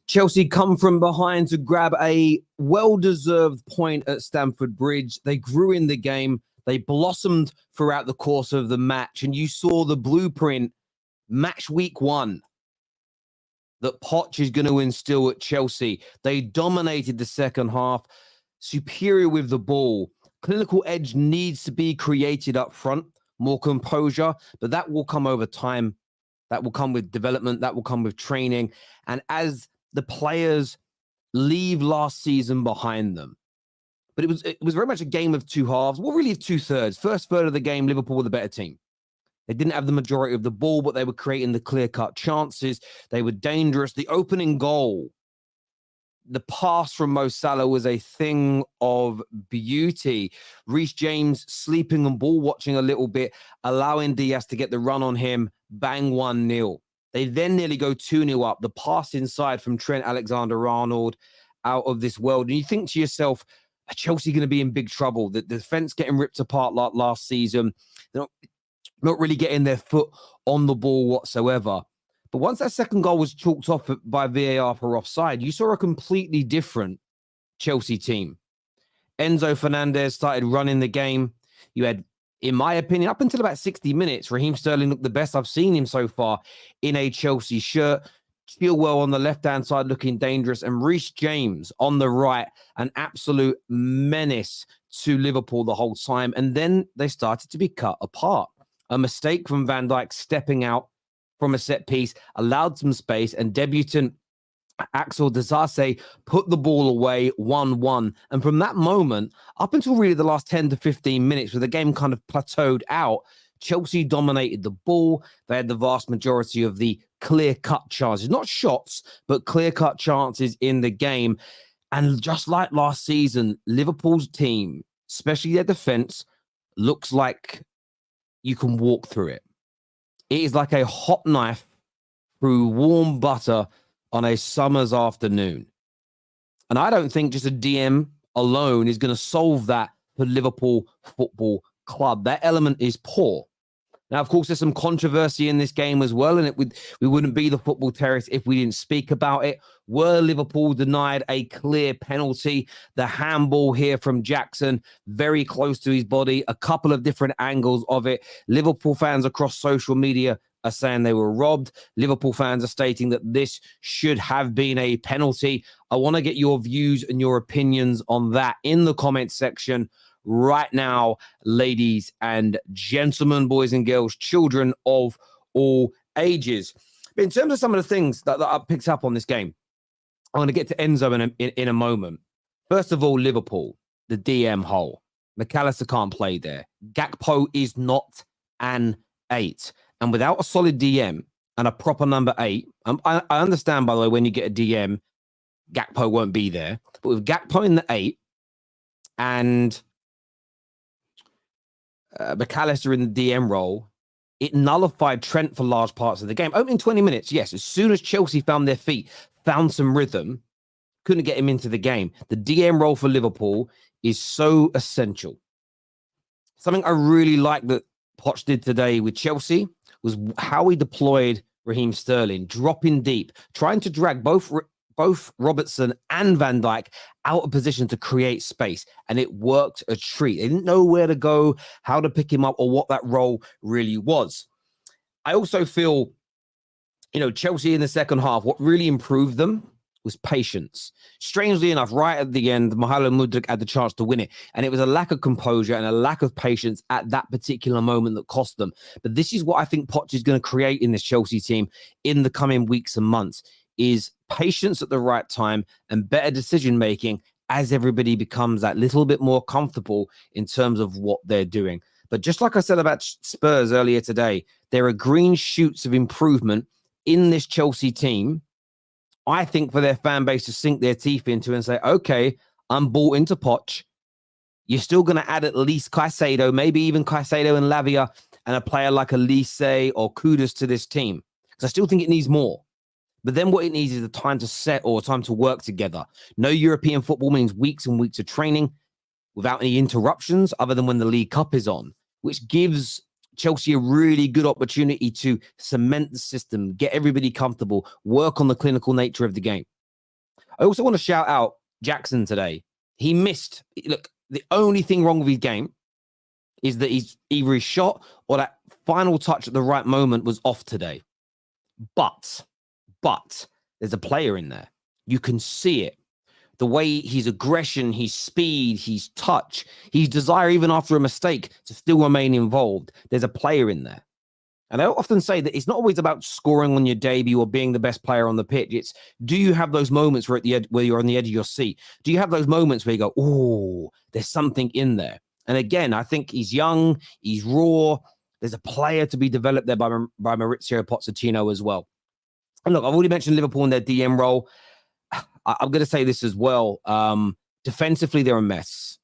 Chelsea come from behind to grab a well-deserved point at Stamford Bridge. They grew in the game. They blossomed throughout the course of the match. And you saw the blueprint match week 1 that Poch is going to instill at Chelsea. They dominated the second half, superior with the ball. Clinical edge needs to be created up front, more composure, but that will come over time. That will come with development. That will come with training. And as the players leave last season behind them. But it was very much a game of two halves. Well, really of two thirds. First third of the game, Liverpool were the better team. They didn't have the majority of the ball, but they were creating the clear-cut chances. They were dangerous. The opening goal, the pass from Mo Salah was a thing of beauty. Reece James sleeping and ball watching a little bit, allowing Diaz to get the run on him, bang 1-0. They then nearly go 2-0 up. The pass inside from Trent Alexander-Arnold out of this world. And you think to yourself, are Chelsea going to be in big trouble? The defense getting ripped apart like last season. They're not really getting their foot on the ball whatsoever. But once that second goal was chalked off by VAR for offside, you saw a completely different Chelsea team. Enzo Fernandez started running the game. You had, in my opinion, up until about 60 minutes, Raheem Sterling looked the best I've seen him so far in a Chelsea shirt. Colwill on the left-hand side looking dangerous, and Reece James on the right, an absolute menace to Liverpool the whole time. And then they started to be cut apart. A mistake from Van Dijk stepping out from a set piece, allowed some space, and debutant Axel Disasi put the ball away 1-1. And from that moment, up until really the last 10 to 15 minutes, where the game kind of plateaued out, Chelsea dominated the ball. They had the vast majority of the clear-cut chances. Not shots, but clear-cut chances in the game. And just like last season, Liverpool's team, especially their defense, looks like you can walk through it. It is like a hot knife through warm butter on a summer's afternoon. And I don't think just a DM alone is going to solve that for Liverpool Football Club. That element is poor. Now, of course, there's some controversy in this game as well, and we wouldn't be the Football Terrace if we didn't speak about it. Were Liverpool denied a clear penalty? The handball here from Jackson, very close to his body, a couple of different angles of it. Liverpool fans across social media are saying they were robbed. Liverpool fans are stating that this should have been a penalty. I want to get your views and your opinions on that in the comments section right now, ladies and gentlemen, boys and girls, children of all ages. But in terms of some of the things that I picked up on this game, I'm going to get to Enzo in a moment. First of all, Liverpool, the DM hole. McAllister can't play there. Gakpo is not an 8. And without a solid DM and a proper number 8, I understand, by the way, when you get a DM, Gakpo won't be there. But with Gakpo in the 8 and McAllister in the DM role, it nullified Trent for large parts of the game. Opening 20 minutes, yes. As soon as Chelsea found their feet, found some rhythm, couldn't get him into the game. The DM role for Liverpool is so essential. Something I really like that Poch did today with Chelsea was how he deployed Raheem Sterling, dropping deep, trying to drag both Robertson and Van Dijk out of position to create space. And it worked a treat. They didn't know where to go, how to pick him up, or what that role really was. I also feel, Chelsea in the second half, what really improved them was patience. Strangely enough, right at the end, Mohamed Mudryk had the chance to win it. And it was a lack of composure and a lack of patience at that particular moment that cost them. But this is what I think Poch is going to create in this Chelsea team in the coming weeks and months, is patience at the right time and better decision-making as everybody becomes that little bit more comfortable in terms of what they're doing. But just like I said about Spurs earlier today, there are green shoots of improvement in this Chelsea team, I think, for their fan base to sink their teeth into and say, okay, I'm bought into Poch. You're still going to add at least Caicedo, maybe even Caicedo and Lavia, and a player like Elise or Kudus to this team. Because I still think it needs more. But then what it needs is the time to set or time to work together. No European football means weeks and weeks of training without any interruptions other than when the League Cup is on, which gives Chelsea a really good opportunity to cement the system, get everybody comfortable, work on the clinical nature of the game. I also want to shout out Jackson today. He missed. Look, the only thing wrong with his game is that he's either his shot or that final touch at the right moment was off today. But there's a player in there. You can see it. The way his aggression, his speed, his touch, his desire, even after a mistake, to still remain involved. There's a player in there. And I often say that it's not always about scoring on your debut or being the best player on the pitch. It's, do you have those moments where you're on the edge of your seat? Do you have those moments where you go, oh, there's something in there? And again, I think he's young, he's raw. There's a player to be developed there by Maurizio Pochettino as well. And look, I've already mentioned Liverpool in their DM role. I'm going to say this as well. Defensively, they're a mess.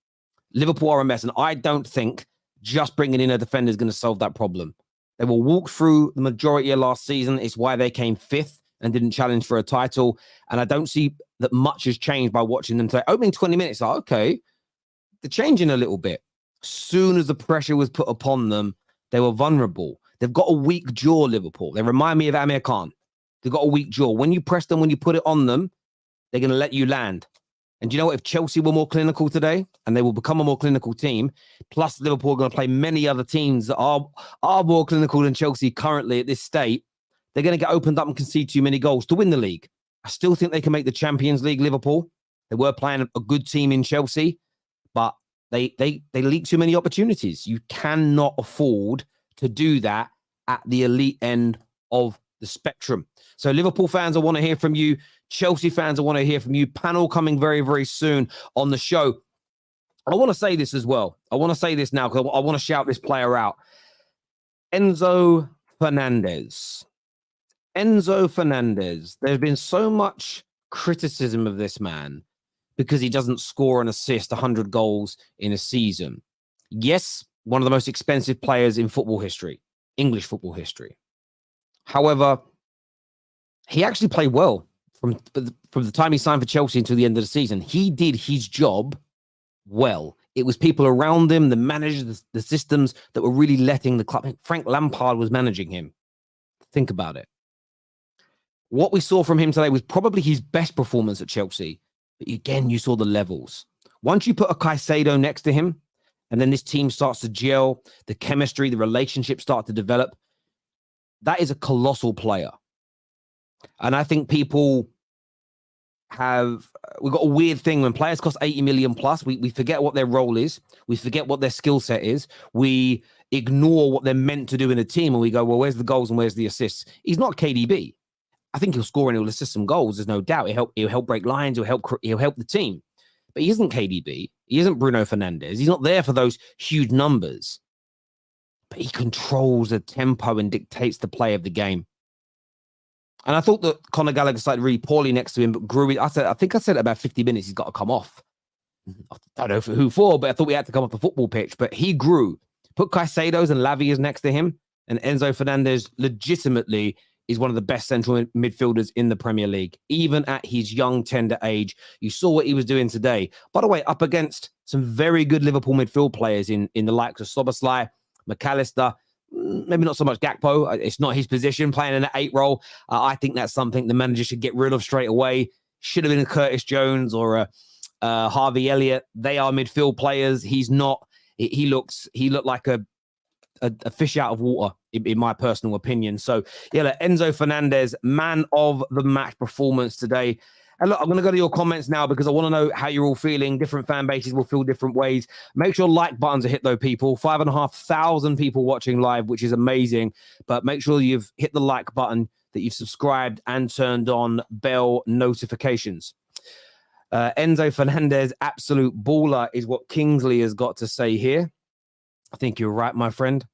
Liverpool are a mess. And I don't think just bringing in a defender is going to solve that problem. They will walk through the majority of last season. It's why they came fifth and didn't challenge for a title. And I don't see that much has changed by watching them today. Opening 20 minutes, like, okay, they're changing a little bit. Soon as the pressure was put upon them, they were vulnerable. They've got a weak jaw, Liverpool. They remind me of Amir Khan. They've got a weak jaw. When you press them, when you put it on them, they're going to let you land. And you know what? If Chelsea were more clinical today, and they will become a more clinical team, plus Liverpool are going to play many other teams that are more clinical than Chelsea currently at this state, they're going to get opened up and concede too many goals to win the league. I still think they can make the Champions League, Liverpool. They were playing a good team in Chelsea, but they leak too many opportunities. You cannot afford to do that at the elite end of the spectrum. So Liverpool fans, I want to hear from you. Chelsea fans, I want to hear from you. Panel coming very, very soon on the show. I want to say this as well. I want to say this now because I want to shout this player out. Enzo Fernandez. Enzo Fernandez. There's been so much criticism of this man because he doesn't score and assist 100 goals in a season. Yes, one of the most expensive players in football history, English football history. However, he actually played well from the time he signed for Chelsea until the end of the season. He did his job well. It was people around him, the managers, the systems that were really letting the club. Frank Lampard was managing him. Think about it. What we saw from him today was probably his best performance at Chelsea. But again, you saw the levels. Once you put a Caicedo next to him, and then this team starts to gel, the chemistry, the relationships start to develop, that is a colossal player. And I think people we've got a weird thing when players cost 80 million plus, we forget what their role is. We forget what their skill set is. We ignore what they're meant to do in a team. And we go, well, where's the goals and where's the assists? He's not KDB. I think he'll score and he'll assist some goals. There's no doubt. He'll help break lines. He'll help the team. But he isn't KDB. He isn't Bruno Fernandes. He's not there for those huge numbers. But he controls the tempo and dictates the play of the game. And I thought that Conor Gallagher started really poorly next to him, but grew. I think I said about 50 minutes, he's got to come off. I don't know who for, but I thought we had to come off the football pitch. But he grew. Put Caicedo's and Lavia's next to him. And Enzo Fernandez legitimately is one of the best central midfielders in the Premier League. Even at his young, tender age, you saw what he was doing today. By the way, up against some very good Liverpool midfield players in the likes of Szoboszlai, McAllister, maybe not so much Gakpo. It's not his position, playing in an 8 role. I think that's something the manager should get rid of straight away. Should have been a Curtis Jones or a Harvey Elliott. They are midfield players. He's not. He looked like a fish out of water, in my personal opinion. So, yeah, Enzo Fernandez, man of the match performance today. And look, I'm going to go to your comments now because I want to know how you're all feeling. Different fan bases will feel different ways. Make sure like buttons are hit, though, people. 5,500 people watching live, which is amazing. But make sure you've hit the like button, that you've subscribed and turned on bell notifications. Enzo Fernandez, absolute baller, is what Kingsley has got to say here. I think you're right, my friend.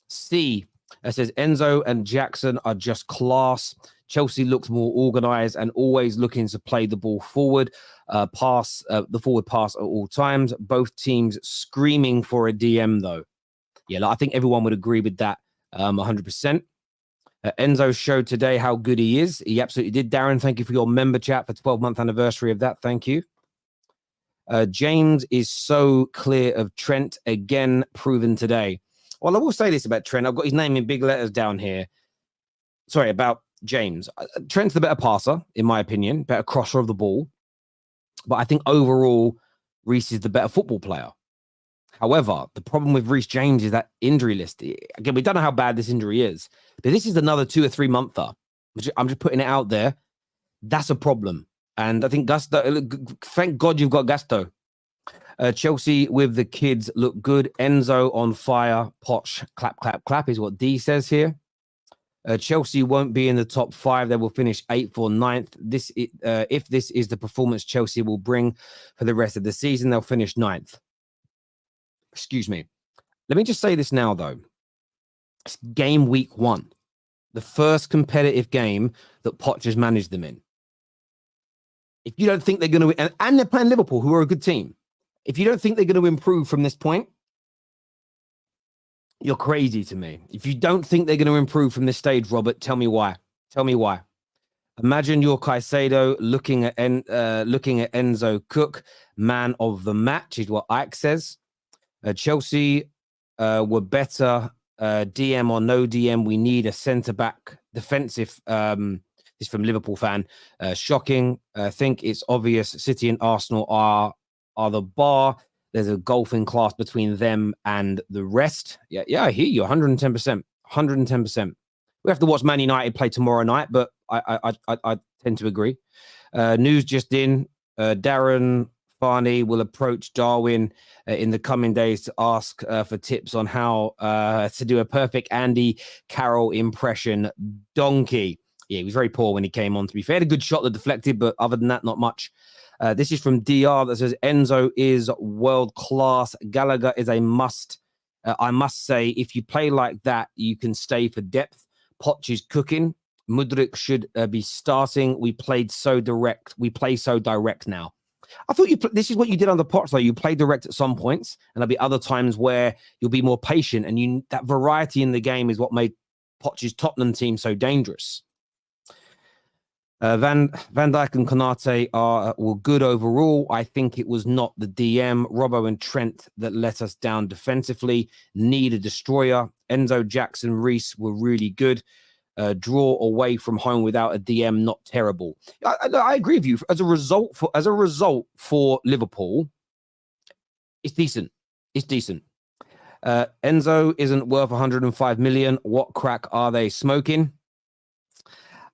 C, it says Enzo and Jackson are just class. Chelsea looks more organised and always looking to play the ball forward, the forward pass at all times. Both teams screaming for a DM, though. Yeah, I think everyone would agree with that 100%. Enzo showed today how good he is. He absolutely did. Darren, thank you for your member chat for 12-month anniversary of that. Thank you. James is so clear of Trent, again proven today. Well, I will say this about Trent. I've got his name in big letters down here. Sorry, about James. Trent's the better passer, in my opinion, better crosser of the ball. But I think overall, Reece is the better football player. However, the problem with Reece James is that injury list. Again, we don't know how bad this injury is, but this is another 2 or 3 monther. I'm just putting it out there. That's a problem. And I think Gusto, thank God you've got Gusto. Chelsea with the kids look good. Enzo on fire. Poch, clap, clap, clap is what D says here. Chelsea won't be in the top 5. They will finish 8th or 9th. If this is the performance Chelsea will bring for the rest of the season, they'll finish 9th. Excuse me. Let me just say this now, though. It's game week 1. The first competitive game that Poch has managed them in. If you don't think they're going to win, and they're playing Liverpool, who are a good team. If you don't think they're going to improve from this point, you're crazy to me. If you don't think they're going to improve from this stage, Robert, tell me why. Tell me why. Imagine your Caicedo looking at Enzo Cook, man of the match, is what Ike says. Chelsea were better. DM or no DM, we need a centre-back defensive. This from Liverpool fan. Shocking. I think it's obvious City and Arsenal are the bar. There's a golfing class between them and the rest. Yeah, I hear you. 110%. 110%. We have to watch Man United play tomorrow night, but I tend to agree. News just in. Darren Farney will approach Darwin in the coming days to ask for tips on how to do a perfect Andy Carroll impression. Donkey. Yeah, he was very poor when he came on, to be fair. He had a good shot that deflected, but other than that, not much. This is from DR that says, Enzo is world-class. Gallagher is a must. I must say, if you play like that, you can stay for depth. Poch is cooking. Mudryk should be starting. We play so direct now. I thought this is what you did under Poch, though. You play direct at some points, and there'll be other times where you'll be more patient, and that variety in the game is what made Poch's Tottenham team so dangerous. Van Dijk and Konate were good overall. I think it was not the DM, Robbo and Trent, that let us down defensively. Need a destroyer. Enzo, Jackson, Reece were really good. Draw away from home without a DM, not terrible. I agree with you. As a result for Liverpool, it's decent. It's decent. Enzo isn't worth 105 million. What crack are they smoking?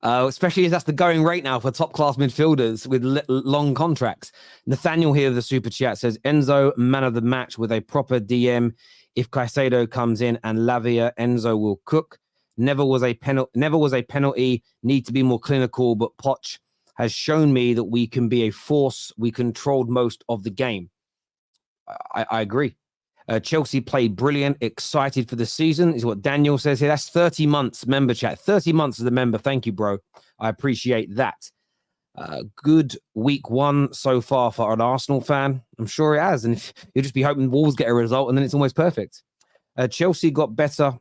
Especially as that's the going rate now for top-class midfielders with long contracts. Nathaniel here, the super chat, says, Enzo, man of the match with a proper DM. If Caicedo comes in and Lavia, Enzo will cook. Never was a penalty. Need to be more clinical, but Poch has shown me that we can be a force. We controlled most of the game. I agree. Chelsea played brilliant. Excited for the season is what Daniel says here. That's 30 months member chat. 30 months as a member. Thank you, bro. I appreciate that. Good week 1 so far for an Arsenal fan. I'm sure it has. And you'll just be hoping Wolves get a result and then it's almost perfect. Chelsea got better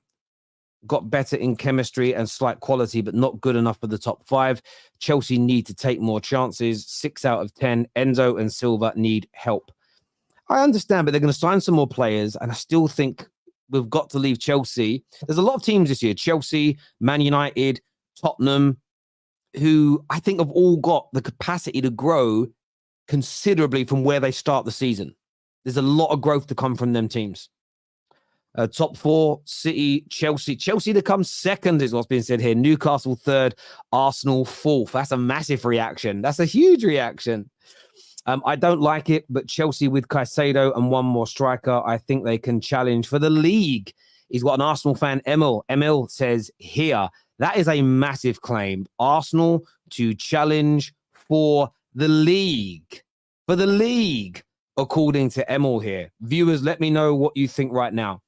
in chemistry and slight quality, but not good enough for the top 5. Chelsea need to take more chances. 6 out of 10. Enzo and Silva need help. I understand, but they're going to sign some more players, and I still think we've got to leave Chelsea. There's a lot of teams this year, Chelsea, Man United, Tottenham, who I think have all got the capacity to grow considerably from where they start the season. There's a lot of growth to come from them teams. Top 4, City, Chelsea. Chelsea to come second is what's being said here. Newcastle 3rd, Arsenal 4th. That's a massive reaction. That's a huge reaction. I don't like it, but Chelsea with Caicedo and one more striker, I think they can challenge for the league, is what an Arsenal fan, Emil says here. That is a massive claim. Arsenal to challenge for the league. For the league, according to Emil here. Viewers, let me know what you think right now.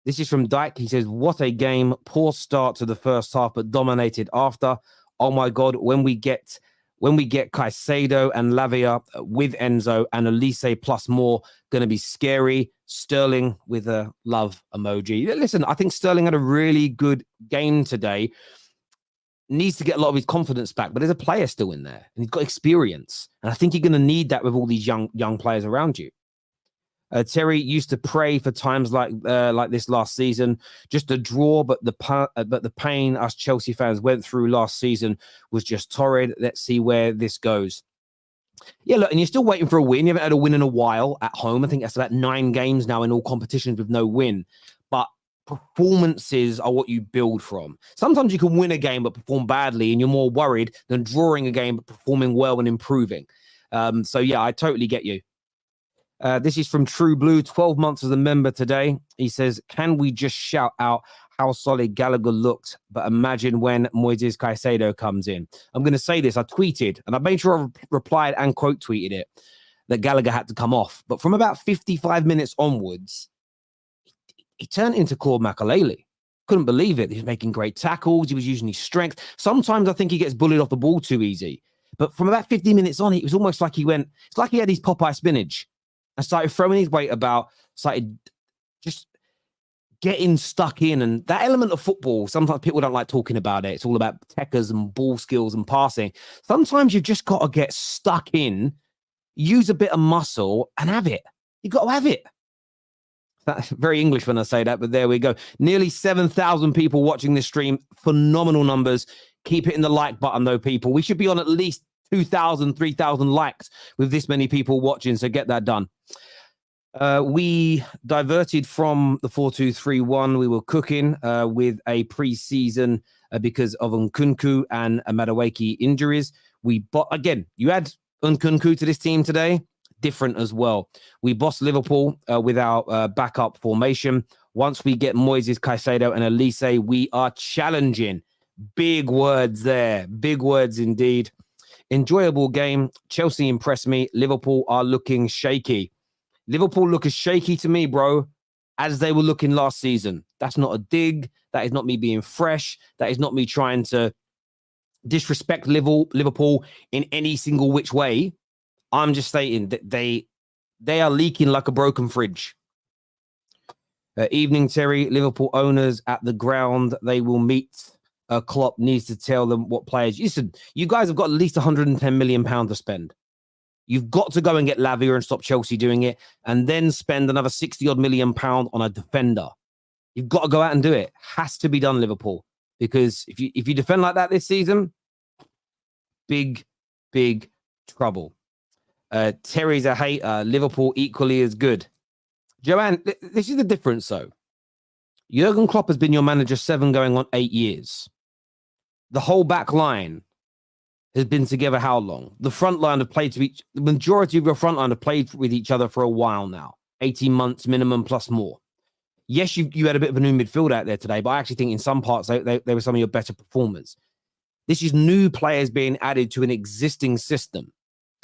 This is from Dyke. He says, what a game. Poor start to the first half, but dominated after. Oh, my God, when we get When we get Caicedo and Lavia with Enzo and Elise plus more, going to be scary. Sterling with a love emoji. Listen, I think Sterling had a really good game today. Needs to get a lot of his confidence back, but there's a player still in there, and he's got experience. And I think you're going to need that with all these young players around you. Terry used to pray for times like this last season, just a draw, but the pain us Chelsea fans went through last season was just torrid. Let's see where this goes. Yeah, look, and you're still waiting for a win. You haven't had a win in a while at home. I think that's about 9 games now in all competitions with no win. But performances are what you build from. Sometimes you can win a game but perform badly, and you're more worried than drawing a game but performing well and improving. So, yeah, I totally get you. This is from True Blue, 12 months as a member today. He says, can we just shout out how solid Gallagher looked, but imagine when Moises Caicedo comes in. I'm going to say this. I tweeted, and I made sure I replied and quote tweeted it, that Gallagher had to come off. But from about 55 minutes onwards, he turned into Claude Makelele. Couldn't believe it. He was making great tackles. He was using his strength. Sometimes I think he gets bullied off the ball too easy. But from about 50 minutes on, it was almost like it's like he had his Popeye spinach and started throwing his weight about, started just getting stuck in. And that element of football, sometimes people don't like talking about it. It's all about techers and ball skills and passing. Sometimes you've just got to get stuck in, use a bit of muscle and have it. You've got to have it. That's very English when I say that, but there we go. Nearly 7,000 people watching this stream. Phenomenal numbers. Keep hitting the like button, though, people. We should be on at least 2,000, 3,000 likes with this many people watching, so get that done. We diverted from the 4-2-3-1. We were cooking with a pre-season because of Nkunku and Madueke injuries. Again, you add Nkunku to this team today, different as well. We bossed Liverpool with our backup formation. Once we get Moises Caicedo and Elise, we are challenging. Big words there. Big words indeed. Enjoyable game. Chelsea impressed me. Liverpool are looking shaky. Liverpool look as shaky to me, bro, as they were looking last season. That's not a dig. That is not me being fresh. That is not me trying to disrespect Liverpool in any single which way. I'm just stating that they are leaking like a broken fridge. Evening, Terry. Liverpool owners at the ground. They will meet. Klopp needs to tell them what players. Listen, you guys have got at least £110 million to spend. You've got to go and get Lavia and stop Chelsea doing it, and then spend another 60-odd million pound on a defender. You've got to go out and do it. Has to be done, Liverpool. Because if you defend like that this season, big trouble. Terry's a hater. Liverpool equally as good. Joanne, this is the difference, though. Jurgen Klopp has been your manager 7 going on 8 years. The whole back line has been together how long? The front line have played the majority of your front line have played with each other for a while now. 18 months minimum plus more. Yes, you had a bit of a new midfield out there today, but I actually think in some parts they were some of your better performers. This is new players being added to an existing system.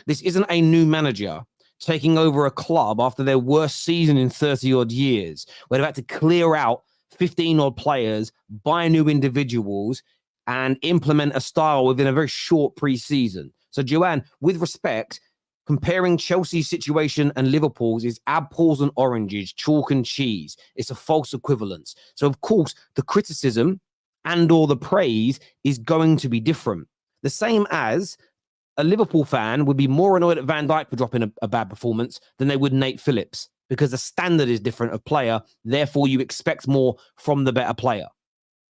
This isn't a new manager taking over a club after their worst season in 30-odd years, where they've had to clear out 15-odd players, buy new individuals, and implement a style within a very short pre-season. So, Joanne, with respect, comparing Chelsea's situation and Liverpool's is apples and oranges, chalk and cheese. It's a false equivalence. So, of course, the criticism and or the praise is going to be different. The same as a Liverpool fan would be more annoyed at Van Dijk for dropping a bad performance than they would Nate Phillips, because the standard is different of player. Therefore, you expect more from the better player.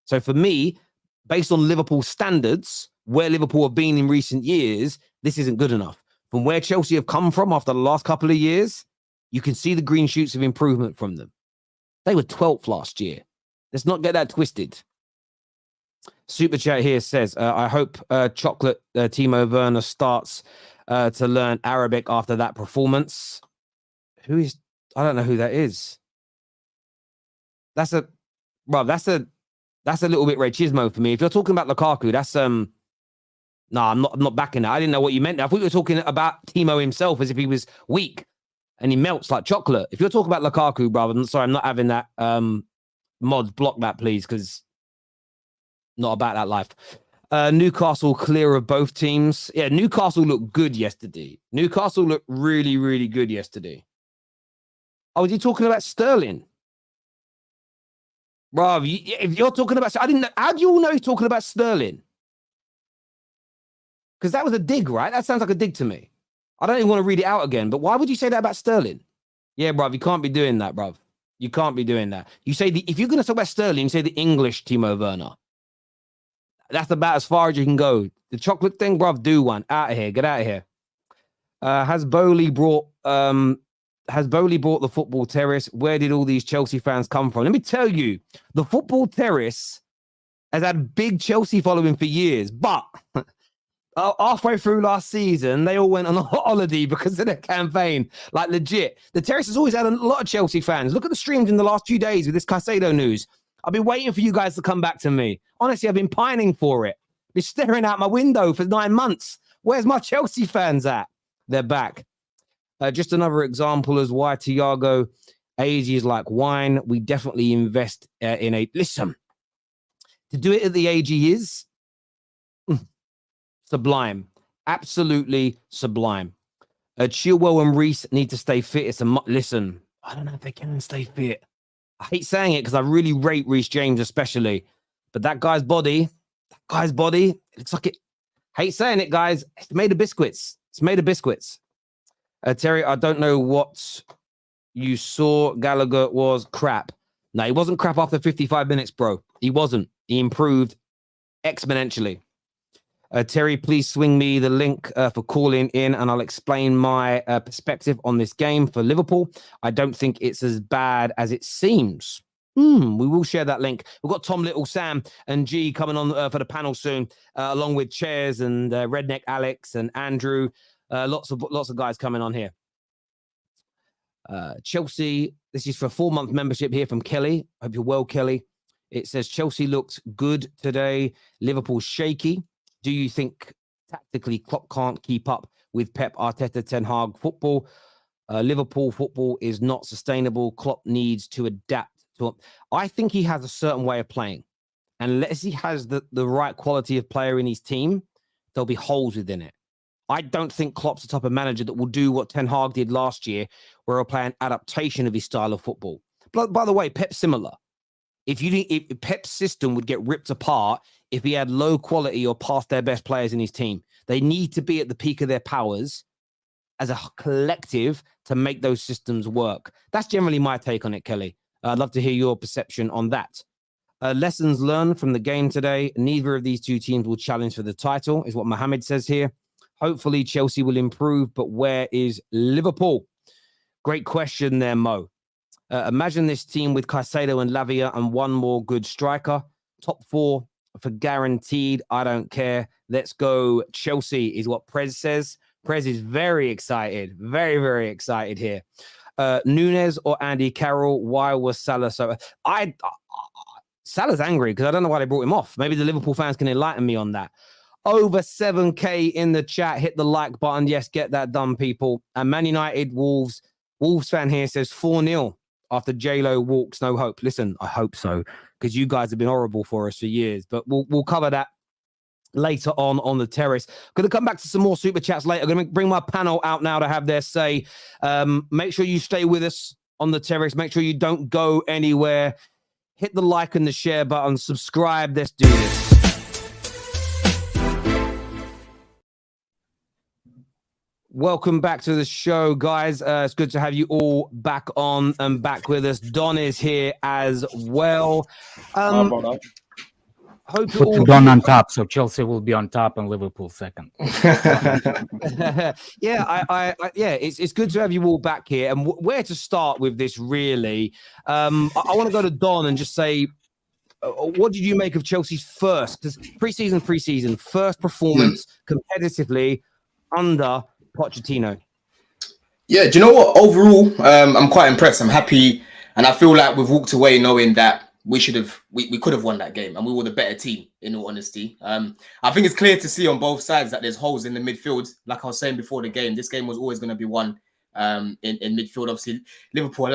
So, for me, based on Liverpool standards, where Liverpool have been in recent years, this isn't good enough. From where Chelsea have come from after the last couple of years, you can see the green shoots of improvement from them. They were 12th last year. Let's not get that twisted. Super Chat here says, I hope Chocolate Timo Werner starts to learn Arabic after that performance. I don't know who that is. That's a little bit Rechismo for me. If you're talking about Lukaku, that's I'm not backing that. I didn't know what you meant. I thought you were talking about Timo himself as if he was weak and he melts like chocolate. If you're talking about Lukaku, brother, I'm sorry, I'm not having that. Mods, block that, please, because not about that life. Newcastle clear of both teams. Yeah, Newcastle looked good yesterday. Newcastle looked really, really good yesterday. Oh, was you talking about Sterling? Bro, if you're talking about... I didn't know. How do you all know you're talking about Sterling? Because that was a dig, right? That sounds like a dig to me. I don't even want to read it out again, but why would you say that about Sterling? Yeah, bruv, you can't be doing that, bruv. You can't be doing that. You say if you're going to talk about Sterling, you say the English Timo Werner. That's about as far as you can go. The chocolate thing, bruv, do one. Out of here. Get out of here. Has Bowley brought the football terrace? Where did all these Chelsea fans come from? Let me tell you, the football terrace has had a big Chelsea following for years, but halfway through last season, they all went on a holiday because of their campaign. Like, legit. The terrace has always had a lot of Chelsea fans. Look at the streams in the last few days with this Caicedo news. I've been waiting for you guys to come back to me. Honestly, I've been pining for it. Been staring out my window for 9 months. Where's my Chelsea fans at? They're back. Just another example as why Thiago age is like wine. We definitely invest in a... Listen, to do it at the age he is, sublime. Absolutely sublime. Chilwell and Reece need to stay fit. Listen, I don't know if they can stay fit. I hate saying it because I really rate Reece James especially. But that guy's body, it looks like it. Hate saying it, guys. It's made of biscuits. It's made of biscuits. Terry, I don't know what you saw. Gallagher was crap. No, he wasn't crap after 55 minutes, bro. He wasn't. He improved exponentially. Terry, please swing me the link for calling in and I'll explain my perspective on this game for Liverpool. I don't think it's as bad as it seems. We will share that link. We've got Tom Little, Sam and G coming on for the panel soon, along with Chairs and Redneck Alex and Andrew. Lots of guys coming on here. Chelsea, this is for a 4-month membership here from Kelly. Hope you're well, Kelly. It says Chelsea looked good today. Liverpool shaky. Do you think tactically Klopp can't keep up with Pep Arteta Ten Hag football? Liverpool football is not sustainable. Klopp needs to adapt to it. I think he has a certain way of playing. And unless he has the right quality of player in his team, there'll be holes within it. I don't think Klopp's the type of manager that will do what Ten Hag did last year, where he'll play an adaptation of his style of football. But by the way, Pep's similar. If Pep's system would get ripped apart if he had low quality or past their best players in his team. They need to be at the peak of their powers as a collective to make those systems work. That's generally my take on it, Kelly. I'd love to hear your perception on that. Lessons learned from the game today. Neither of these two teams will challenge for the title, is what Mohammed says here. Hopefully Chelsea will improve, but where is Liverpool? Great question there, Mo. Imagine this team with Caicedo and Lavia and one more good striker. Top 4 for guaranteed. I don't care. Let's go Chelsea is what Prez says. Prez is very excited. Very, very excited here. Nunez or Andy Carroll? Why was Salah so... Salah's angry because I don't know why they brought him off. Maybe the Liverpool fans can enlighten me on that. Over 7K in the chat. Hit the like button. Yes, get that done, people. And Man United, Wolves fan here says 4-0 after J-Lo walks. No hope. Listen, I hope so, because you guys have been horrible for us for years. But we'll cover that later on the terrace. Going to come back to some more super chats later. I'm going to bring my panel out now to have their say. Make sure you stay with us on the terrace. Make sure you don't go anywhere. Hit the like and the share button. Subscribe. Let's do this. Welcome back to the show, guys. It's good to have you all back on and back with us. Don is here as well. Hope put all Don on top, so Chelsea will be on top and Liverpool second. Yeah, it's good to have you all back here. And where to start with this, really? I want to go to Don and just say, what did you make of Chelsea's first preseason first performance competitively under Pochettino? Yeah, do you know what? Overall, I'm quite impressed. I'm happy, and I feel like we've walked away knowing that we could have won that game, and we were the better team. In all honesty, I think it's clear to see on both sides that there's holes in the midfield. Like I was saying before the game, this game was always going to be won in midfield. Obviously, Liverpool are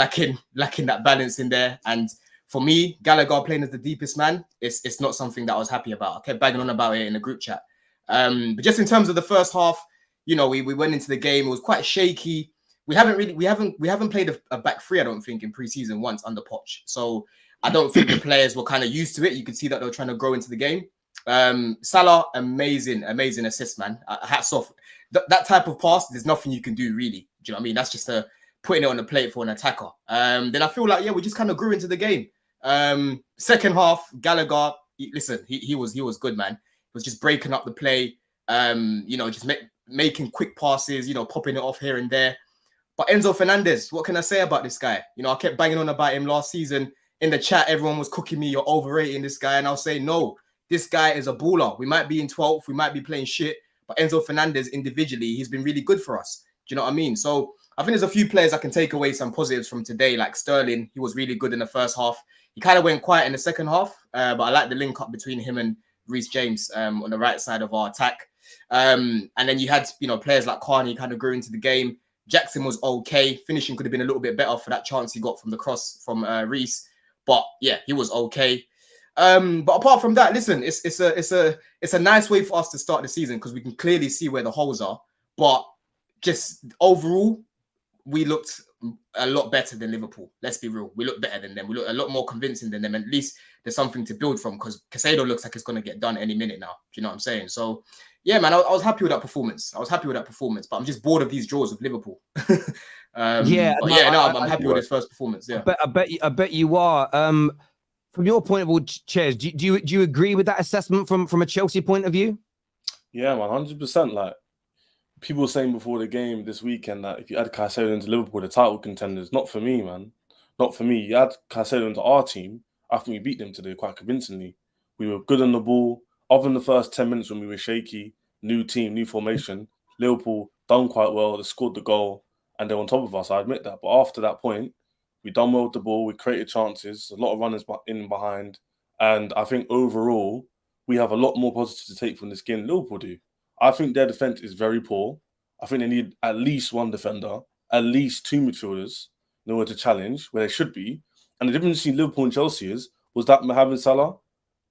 lacking that balance in there, and for me, Gallagher playing as the deepest man, it's not something that I was happy about. I kept banging on about it in the group chat. But just in terms of the first half, you know, we went into the game. It was quite shaky. We haven't played a back three, I don't think, in pre-season once under Poch. So I don't think the players were kind of used to it. You could see that they were trying to grow into the game. Salah, amazing assist, man. Hats off. That type of pass, there's nothing you can do really. Do you know what I mean? That's just putting it on the plate for an attacker. Then I feel like, yeah, we just kind of grew into the game. Second half, Gallagher, he was good, man. He was just breaking up the play, you know, just making quick passes, you know, popping it off here and there. But Enzo Fernandez, what can I say about this guy? You know, I kept banging on about him last season. In the chat, everyone was cooking me, you're overrating this guy. And I'll say, no, this guy is a baller. We might be in 12th, we might be playing shit, but Enzo Fernandez individually, he's been really good for us. Do you know what I mean? So I think there's a few players I can take away some positives from today, like Sterling. He was really good in the first half. He kind of went quiet in the second half, but I like the link up between him and Reece James on the right side of our attack. And then you had, you know, players like Carney kind of grew into the game. Jackson was okay. Finishing could have been a little bit better for that chance he got from the cross from Reece. But yeah, he was okay. But apart from that, listen, it's a nice way for us to start the season because we can clearly see where the holes are. But just overall, we looked a lot better than Liverpool. Let's be real. We look better than them. We look a lot more convincing than them. At least there's something to build from because Casado looks like it's going to get done any minute now. Do you know what I'm saying? So, yeah, man, I was happy with that performance. But I'm just bored of these draws with Liverpool. I'm happy with his first performance. Yeah, I bet you are. From your point of view, Chairs, do you agree with that assessment from a Chelsea point of view? Yeah, man, 100%. Like people were saying before the game this weekend that if you add Caicedo into Liverpool, the title contenders. Not for me, man. Not for me. You add Caicedo into our team, I think we beat them today quite convincingly. We were good on the ball. Other than the first 10 minutes when we were shaky, new team, new formation, Liverpool done quite well. They scored the goal and they're on top of us. I admit that. But after that point, we done well with the ball. We created chances, a lot of runners in behind. And I think overall, we have a lot more positives to take from this game than Liverpool do. I think their defence is very poor. I think they need at least one defender, at least two midfielders in order to challenge where they should be. And the difference between Liverpool and Chelsea was that Mohamed Salah,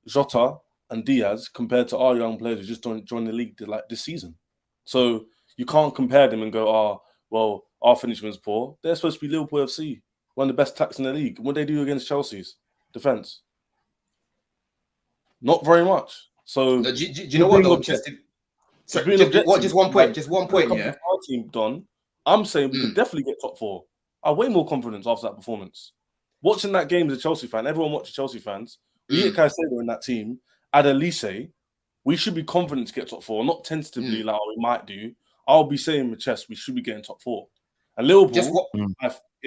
Jota, and Diaz compared to our young players who just joined the league this season. So you can't compare them and go, well, our finishing was poor. They're supposed to be Liverpool FC, one of the best attacks in the league. What do they do against Chelsea's defence? Not very much. So do you know what though? Just one point. Yeah, our team done. I'm saying we could definitely get top four. I have way more confidence after that performance. Watching that game as a Chelsea fan, everyone watches Chelsea fans. We get Caicedo in that team. At Elise, we should be confident to get top four, not tentatively like we might do. I'll be saying with chest we should be getting top four. And Liverpool,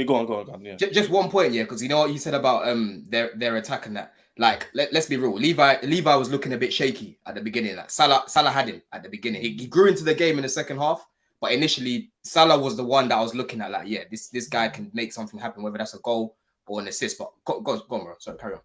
go on. Yeah. Just 1 point, yeah, because you know what you said about their attack and that. Like, let's be real. Levi was looking a bit shaky at the beginning. Like Salah had him at the beginning. He grew into the game in the second half, but initially Salah was the one that I was looking at. Like, yeah, this guy can make something happen, whether that's a goal or an assist. But go on, bro. Sorry, carry on.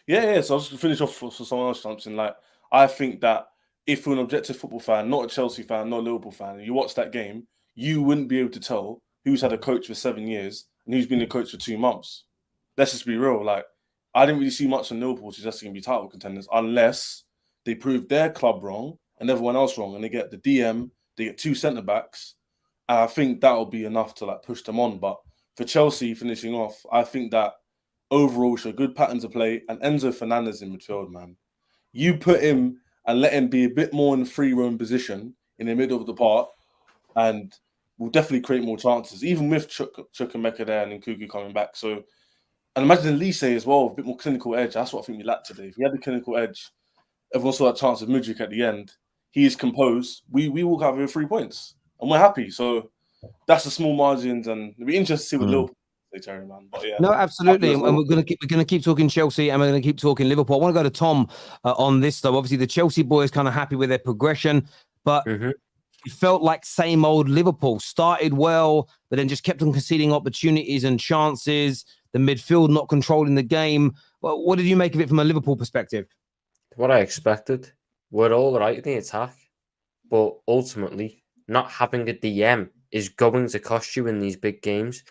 Yeah. So I'll just finish off for someone else, something like I think that if you're an objective football fan, not a Chelsea fan, not a Liverpool fan, and you watch that game, you wouldn't be able to tell who's had a coach for 7 years and who's been a coach for 2 months. Let's just be real. Like, I didn't really see much from Liverpool suggesting to be title contenders unless they prove their club wrong and everyone else wrong, and they get the DM, they get 2 centre backs, and I think that'll be enough to like push them on. But for Chelsea finishing off, I think that overall show good patterns of play, and Enzo Fernandez in midfield, man. You put him and let him be a bit more in the free roam position in the middle of the park, and we'll definitely create more chances, even with Chukwuemeka there and Nkunku coming back. So, and imagine Elise as well, a bit more clinical edge. That's what I think we lacked today. If he had the clinical edge, everyone saw that chance of Mudryk at the end. He is composed. We walk out with 3 points, and we're happy. So that's the small margins, and it'll be interesting to see what Liverpool say, Terry, man. But yeah, no, absolutely. And we're going to keep talking Chelsea, and we're going to keep talking Liverpool. I want to go to Tom on this though. Obviously, the Chelsea boys kind of happy with their progression, but it felt like same old Liverpool. Started well, but then just kept on conceding opportunities and chances. The midfield not controlling the game. Well, what did you make of it from a Liverpool perspective? What I expected. We're all right in the attack, but ultimately, not having a DM is going to cost you in these big games.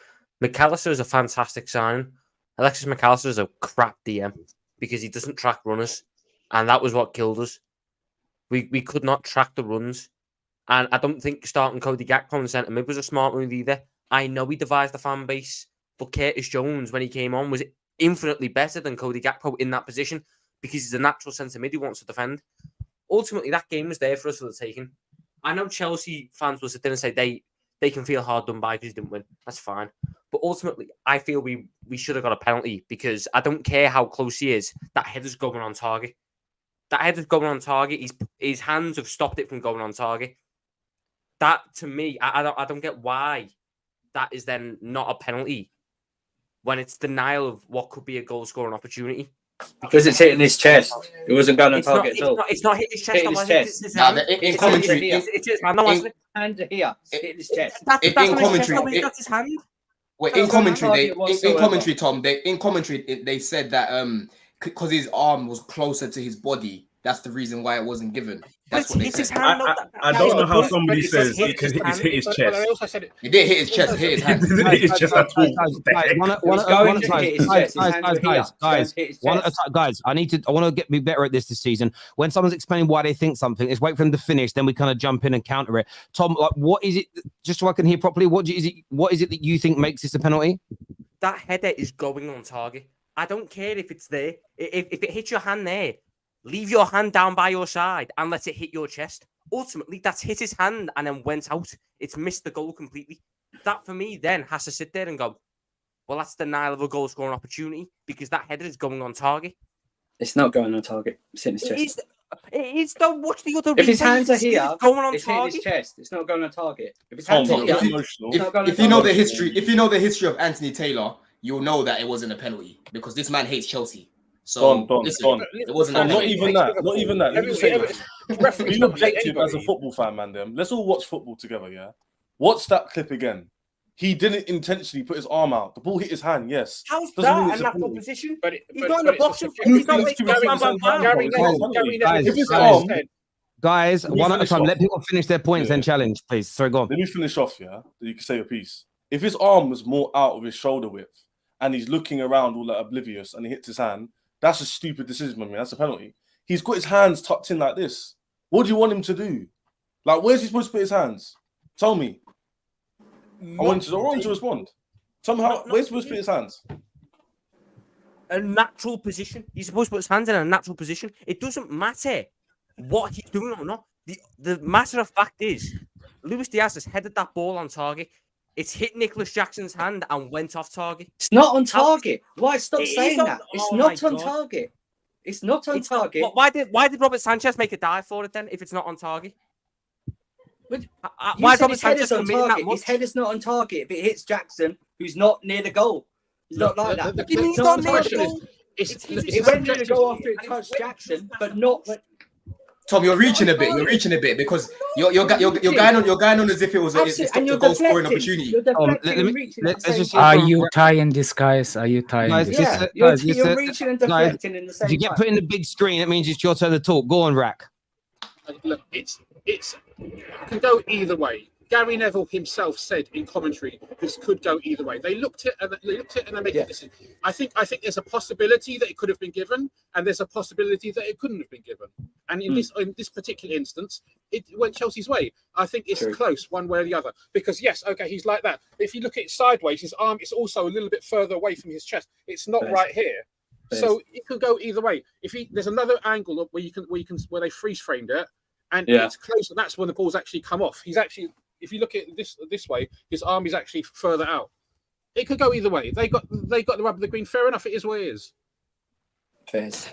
McAllister is a fantastic signing. Alexis McAllister is a crap DM because he doesn't track runners, and that was what killed us. We could not track the runs, and I don't think starting Cody Gakpo in centre mid was a smart move either. I know he devised the fan base, but Curtis Jones, when he came on, was infinitely better than Cody Gakpo in that position because he's a natural centre mid who wants to defend. Ultimately, that game was there for us for the taking. I know Chelsea fans will sit there and say they can feel hard done by because he didn't win. That's fine. But ultimately, I feel we should have got a penalty because I don't care how close he is. That header's going on target. That header's going on target. His hands have stopped it from going on target. That, to me, I don't get why that is then not a penalty when it's denial of what could be a goal-scoring opportunity. Because it's hitting his chest. It wasn't going on target at all. It's not hitting his chest. Hitting his chest. It's his hand. In commentary, It's his hand. No, Hand here. It's hitting his chest. that's in commentary, that's his hand. Well, That's in commentary, not target in whatsoever. commentary, Tom, they said that because his arm was closer to his body, that's the reason why it wasn't given. That's what they It's his said. hand. I don't know how somebody It's says his it can hand. hit his But chest. I also said it. It didn't hit his chest, it hit his hand. It didn't hit his chest at all. Guys, I want to get me better at this season. When someone's explaining why they think something, let's wait for them to finish, then we kind of jump in and counter it. Tom, like, what is it? Just so I can hear properly, what is it that you think makes this a penalty? That header is going on target. I don't care if it's there. If it hits your hand there, leave your hand down by your side and let it hit your chest. Ultimately, that's hit his hand and then went out. It's missed the goal completely. That, for me, then has to sit there and go, well, that's denial of a goal-scoring opportunity because that header is going on target. It's not going on target. It's hitting his chest. It is. Don't watch the other. If his hands are replays. here, It's going on it's hitting target. his chest. It's not going on target. If his Tom, hands are don't here, get emotional. If you know the history of Anthony Taylor, you'll know that it wasn't a penalty because this man hates Chelsea. So Don, it wasn't a not penalty. even that. Not even that. Let me say this. Referees Be don't hate objective as a anybody. football fan, man. Them. Let's all watch football together, yeah? Watch that clip again. He didn't intentionally put his arm out. The ball hit his hand, yes. How's Doesn't mean that it's in a that penalty. position? But He's not in the box. it's He's not Gary Guys, If his guys, arm, Guys, Let me one at a finish time. off. Let people finish their points, Yeah. then challenge, please. Sorry, go on. let me finish off, yeah? You can say your piece. If his arm was more out of his shoulder width and he's looking around all like oblivious and he hits his hand, that's a stupid decision, man. That's a penalty. He's got his hands tucked in like this. What do you want him to do? Like, where's he supposed to put his hands? Tell me. I want him to respond. Somehow, where's he supposed to put his hands? A natural position. He's supposed to put his hands in a natural position. It doesn't matter what he's doing or not. The matter of fact is, Luis Diaz has headed that ball on target. It's hit Nicholas Jackson's hand and went off target. it's not on target. Why stop It is saying on- that? It's oh not my on God. target. It's not on It's not- target. why did Robert Sanchez make a dive for it then if it's not on target? But You Why said Robert his head Sanchez is on committing that target. much? His head is not on target. If it hits Jackson, who's not near the goal, he's not like that. the- What do you mean It's he's not not on near the target. goal? It's It went near the goal after it touched Jackson, but not. Tom, you're reaching a bit. You're reaching a bit because you're going on as if it was a And you're goal scoring deflecting. opportunity. You're deflecting let and me- reaching let's at the just- same Are time. you tying this, guys? Are you tying Guys, this? just- Yeah, guys, you're reaching and deflecting in the same If you get time. put in the big screen, it means it's your turn to talk. Go on, Rack. Look, it can go either way. Gary Neville himself said in commentary this could go either way. They looked at it and they made a decision. I think there's a possibility that it could have been given, and there's a possibility that it couldn't have been given. And in this particular instance, it went Chelsea's way. I think it's close one way or the other. Because yes, okay, he's like that. If you look at it sideways, his arm is also a little bit further away from his chest. It's not right here. So it could go either way. There's another angle where they freeze framed it, and it's close, and that's when the ball's actually come off. He's actually, if you look at this way, his arm is actually further out. It could go either way. They got the rub of the green. Fair enough. It is what it is.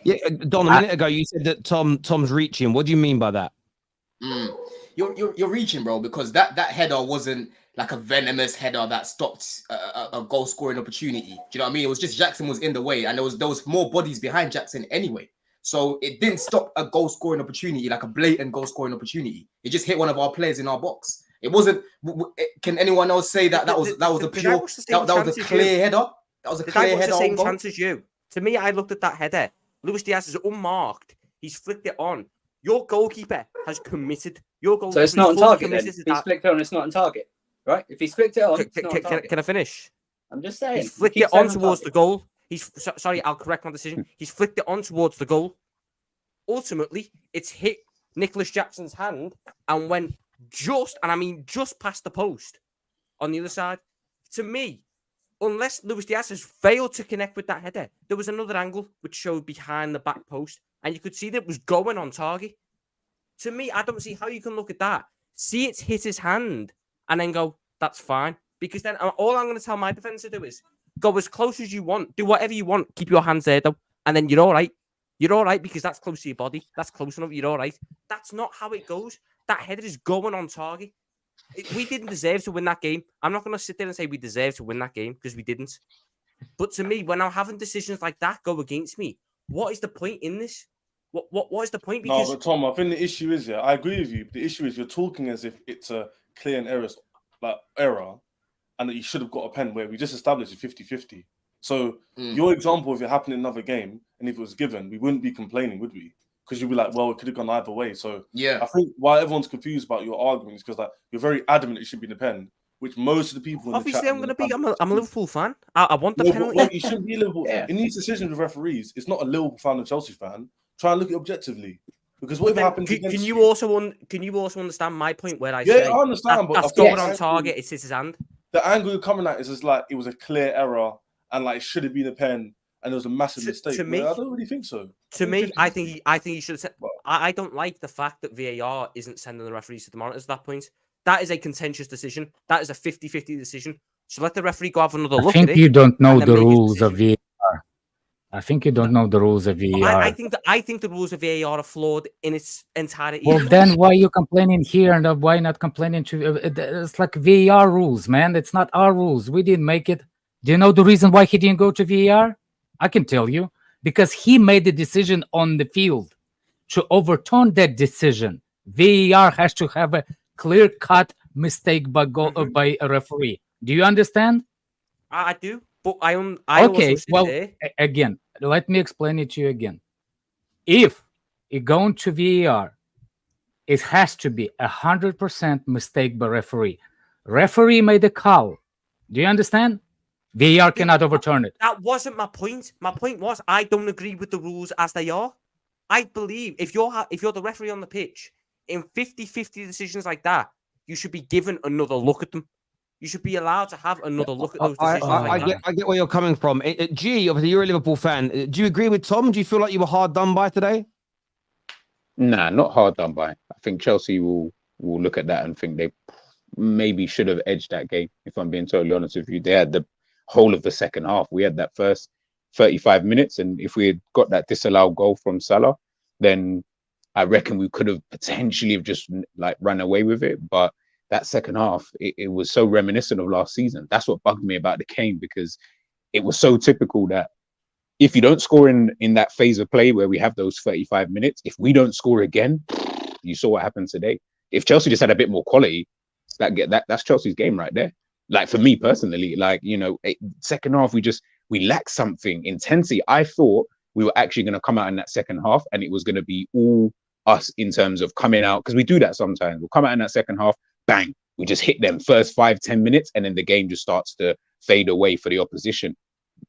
Yeah, Don. A minute ago, you said that Tom's reaching. What do you mean by that? You're reaching, bro, because that header wasn't like a venomous header that stopped a goal scoring opportunity. Do you know what I mean? It was just Jackson was in the way, and there was more bodies behind Jackson anyway. So it didn't stop a goal scoring opportunity, like a blatant goal scoring opportunity. It just hit one of our players in our box. It wasn't. Can anyone else say that was a pure, that was a clear header? That was a clear header. The same chance as you. To me, I looked at that header. Luis Diaz is unmarked. He's flicked it on. Your goalkeeper has committed. Your goalkeeper. So it's not on target then. If If he's flicked it on, it's not on target, right? If he's flicked it on, it's not on target. Can I finish? I'm just saying. He's flicked it on towards the goal. Sorry, I'll correct my decision. He's flicked it on towards the goal. Ultimately, it's hit Nicholas Jackson's hand and went just past the post on the other side. To me, unless Luis Diaz has failed to connect with that header, there was another angle which showed behind the back post, and you could see that it was going on target. To me, I don't see how you can look at that, see it's hit his hand, and then go, that's fine. Because then all I'm going to tell my defence to do is go as close as you want, do whatever you want, keep your hands there, though, and then you're all right. You're all right because that's close to your body. That's close enough. You're all right. That's not how it goes. That header is going on target. We didn't deserve to win that game. I'm not going to sit there and say we deserve to win that game because we didn't. But to me, when I'm having decisions like that go against me, what is the point in this? What is the point? Because... No, but Tom, I think the issue is, I agree with you. But the issue is you're talking as if it's a clear and error and that you should have got a pen where we just established a 50-50. So your example, if it happened in another game and if it was given, we wouldn't be complaining, would we? Because you'd be like, well, it could have gone either way. So yeah, I think why everyone's confused about your arguments because like you're very adamant it should be the pen, which most of the people obviously I'm going to be. I'm a Liverpool fan. I want the penalty. Well, you shouldn't be Liverpool. In these decisions with referees, it's not a Liverpool fan or Chelsea fan. Try and look at it objectively. Because whatever happens, can you also understand my point where I say? Yeah, I understand, but that's going on target. It's his hand. The angle you're coming at is just like it was a clear error and like it should have been a pen. And there was a massive mistake. To me, I don't really think so. To me, I think he should have said. I don't like the fact that VAR isn't sending the referees to the monitors at that point. That is a contentious decision. That is a 50-50 decision. So let the referee go have another look at it. I think you don't know the rules of VAR. I think you don't know the rules of VAR. I think the rules of VAR are flawed in its entirety. Well, then why are you complaining here and why not complaining to? It's like VAR rules, man. It's not our rules. We didn't make it. Do you know the reason why he didn't go to VAR? I can tell you, because he made the decision on the field. To overturn that decision, VAR has to have a clear-cut mistake by a referee. Do you understand? I do, but I okay. Well, again, let me explain it to you again. If you go to VAR, it has to be 100% mistake by referee. Referee made a call. Do you understand? VAR cannot overturn it. That wasn't my point. My point was I don't agree with the rules as they are. I believe if you're the referee on the pitch, in 50-50 decisions like that, you should be given another look at them. You should be allowed to have another look at those decisions. I get where you're coming from. G, obviously you're a Liverpool fan. Do you agree with Tom? Do you feel like you were hard done by today? Nah, not hard done by. I think Chelsea will look at that and think they maybe should have edged that game, if I'm being totally honest with you. They had the whole of the second half. We had that first 35 minutes, and if we had got that disallowed goal from Salah, then I reckon we could have potentially have just like run away with it. But that second half, it was so reminiscent of last season. That's what bugged me about the game, because it was so typical that if you don't score in that phase of play where we have those 35 minutes, if we don't score again, you saw what happened today. If Chelsea just had a bit more quality, that's Chelsea's game right there. Like for me personally, like, you know, second half, we lacked something, intensity. I thought we were actually going to come out in that second half and it was going to be all us in terms of coming out, because we do that sometimes. We'll come out in that second half, bang, we just hit them first 5-10 minutes and then the game just starts to fade away for the opposition.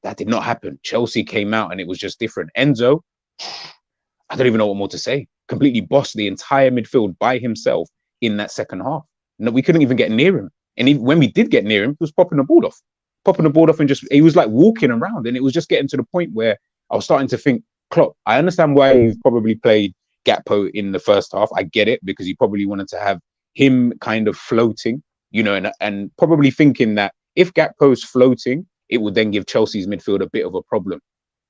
That did not happen. Chelsea came out and it was just different. Enzo, I don't even know what more to say. Completely bossed the entire midfield by himself in that second half. No, we couldn't even get near him. And even when we did get near him, he was popping the ball off and he was like walking around. And it was just getting to the point where I was starting to think, Klopp, I understand why you've probably played Gakpo in the first half. I get it, because he probably wanted to have him kind of floating, you know, and probably thinking that if Gakpo's floating, it would then give Chelsea's midfield a bit of a problem.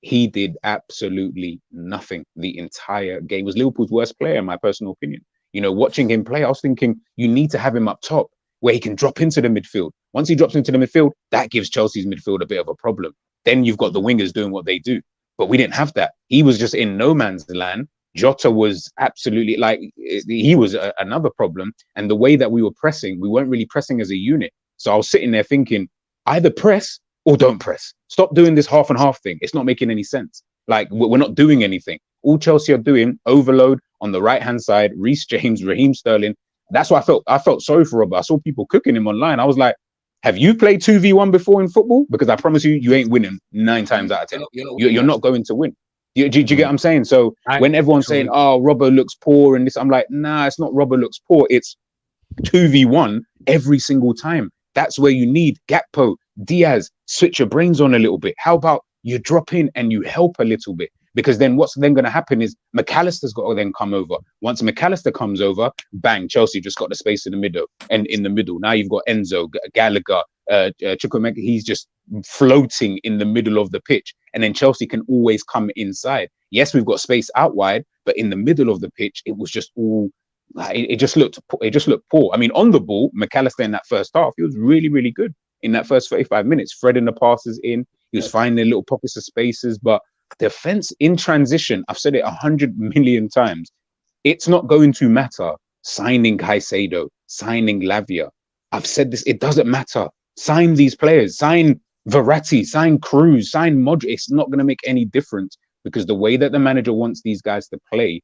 He did absolutely nothing the entire game. He was Liverpool's worst player, in my personal opinion. You know, watching him play, I was thinking you need to have him up top where he can drop into the midfield. Once he drops into the midfield, that gives Chelsea's midfield a bit of a problem. Then you've got the wingers doing what they do. But we didn't have that. He was just in no man's land. Jota was absolutely like, he was another problem. And the way that we were pressing, we weren't really pressing as a unit. So I was sitting there thinking, either press or don't press. Stop doing this half and half thing. It's not making any sense. Like, we're not doing anything. All Chelsea are doing, overload on the right-hand side, Reece James, Raheem Sterling. That's what I felt sorry for Robert. I saw people cooking him online. I was like, Have you played 2v1 before in football? Because I promise you, you ain't winning 9 times out of 10. You're not going to win. Do you get what I'm saying? So when everyone's saying, "Oh, Robbo looks poor," and this, I'm like, nah, it's not Robbo looks poor. It's 2v1 every single time. That's where you need Gakpo, Diaz, switch your brains on a little bit. How about you drop in and you help a little bit? Because then what's then going to happen is McAllister's got to then come over. Once McAllister comes over, bang, Chelsea just got the space in the middle. And in the middle, now you've got Enzo, Gallagher, Chukwuemeka. He's just floating in the middle of the pitch. And then Chelsea can always come inside. Yes, we've got space out wide, but in the middle of the pitch, it was just all... It just looked poor. I mean, on the ball, McAllister in that first half, he was really, really good in that first 35 minutes, threading the passes in. He was finding little pockets of spaces, but defense in transition, I've said it 100 million times, it's not going to matter signing Caicedo, signing Lavia. I've said this, it doesn't matter. Sign these players, sign Verratti, sign Cruz, sign Modric. It's not going to make any difference because the way that the manager wants these guys to play,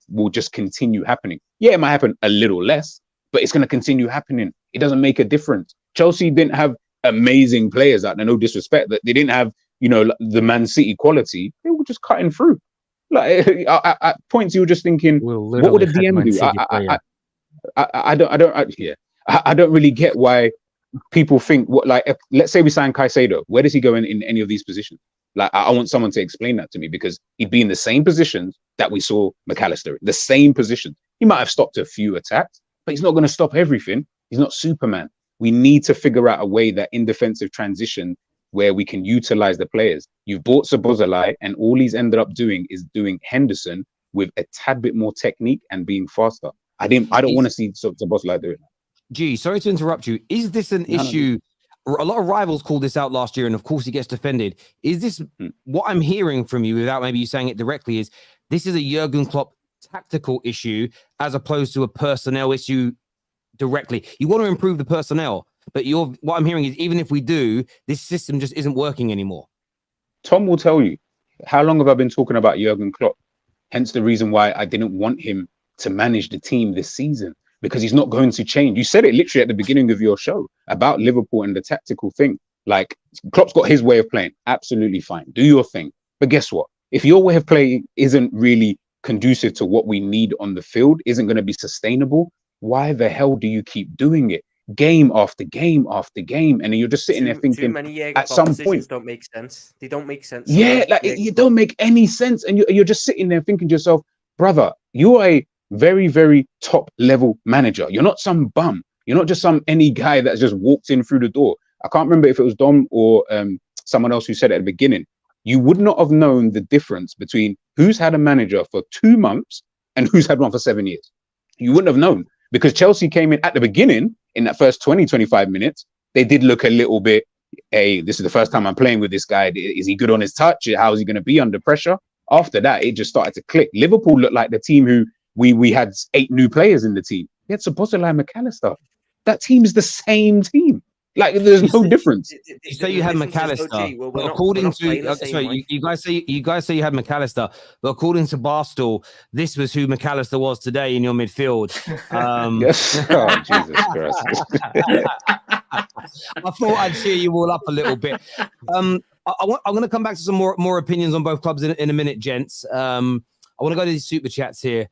will just continue happening. Yeah, it might happen a little less, but it's going to continue happening. It doesn't make a difference. Chelsea didn't have amazing players out there, no disrespect, that they didn't have, the Man City quality. They were just cutting through. Like at points, you were just thinking, what would a DM do? I don't really get why people think let's say we sign Caicedo. Where does he go in any of these positions? Like, I want someone to explain that to me because he'd be in the same positions that we saw McAllister, the same position. He might have stopped a few attacks, but he's not going to stop everything. He's not Superman. We need to figure out a way that in defensive transition where we can utilize the players. You've bought Szoboszlai, and all he's ended up doing is doing Henderson with a tad bit more technique and being faster. I don't want to see Szoboszlai do it. Gee, sorry to interrupt you. Is this an issue? A lot of rivals called this out last year, and of course he gets defended. Is this what I'm hearing from you, without maybe you saying it directly, is this is a Jurgen Klopp tactical issue as opposed to a personnel issue directly? You want to improve the personnel, but what I'm hearing is even if we do, this system just isn't working anymore. Tom will tell you, how long have I been talking about Jurgen Klopp? Hence the reason why I didn't want him to manage the team this season. Because he's not going to change. You said it literally at the beginning of your show about Liverpool and the tactical thing. Like, Klopp's got his way of playing. Absolutely fine. Do your thing. But guess what? If your way of playing isn't really conducive to what we need on the field, isn't going to be sustainable, why the hell do you keep doing it? Game after game after game. And then you're just sitting there thinking, at some point, don't make sense. They don't make sense. Yeah, you don't make any sense. And you're just sitting there thinking to yourself, brother, you are a very, very top level manager. You're not some bum. You're not just any guy that's just walked in through the door. I can't remember if it was Dom or someone else who said it at the beginning. You would not have known the difference between who's had a manager for 2 months and who's had one for 7 years. You wouldn't have known because Chelsea came in at the beginning in that first 20, 25 minutes. They did look a little bit, hey, this is the first time I'm playing with this guy. Is he good on his touch? How is he going to be under pressure? After that, it just started to click. Liverpool looked like the team who we had 8 new players in the team. We had Szoboszlai and McAllister. That team is the same team. Like, there's no difference. You say you had McAllister, but according to you guys say you had McAllister, but according to Barstool, this was who McAllister was today in your midfield. Yes. Oh, Jesus Christ. I thought I'd cheer you all up a little bit. I'm going to come back to some more opinions on both clubs in a minute, gents. I want to go to these super chats here.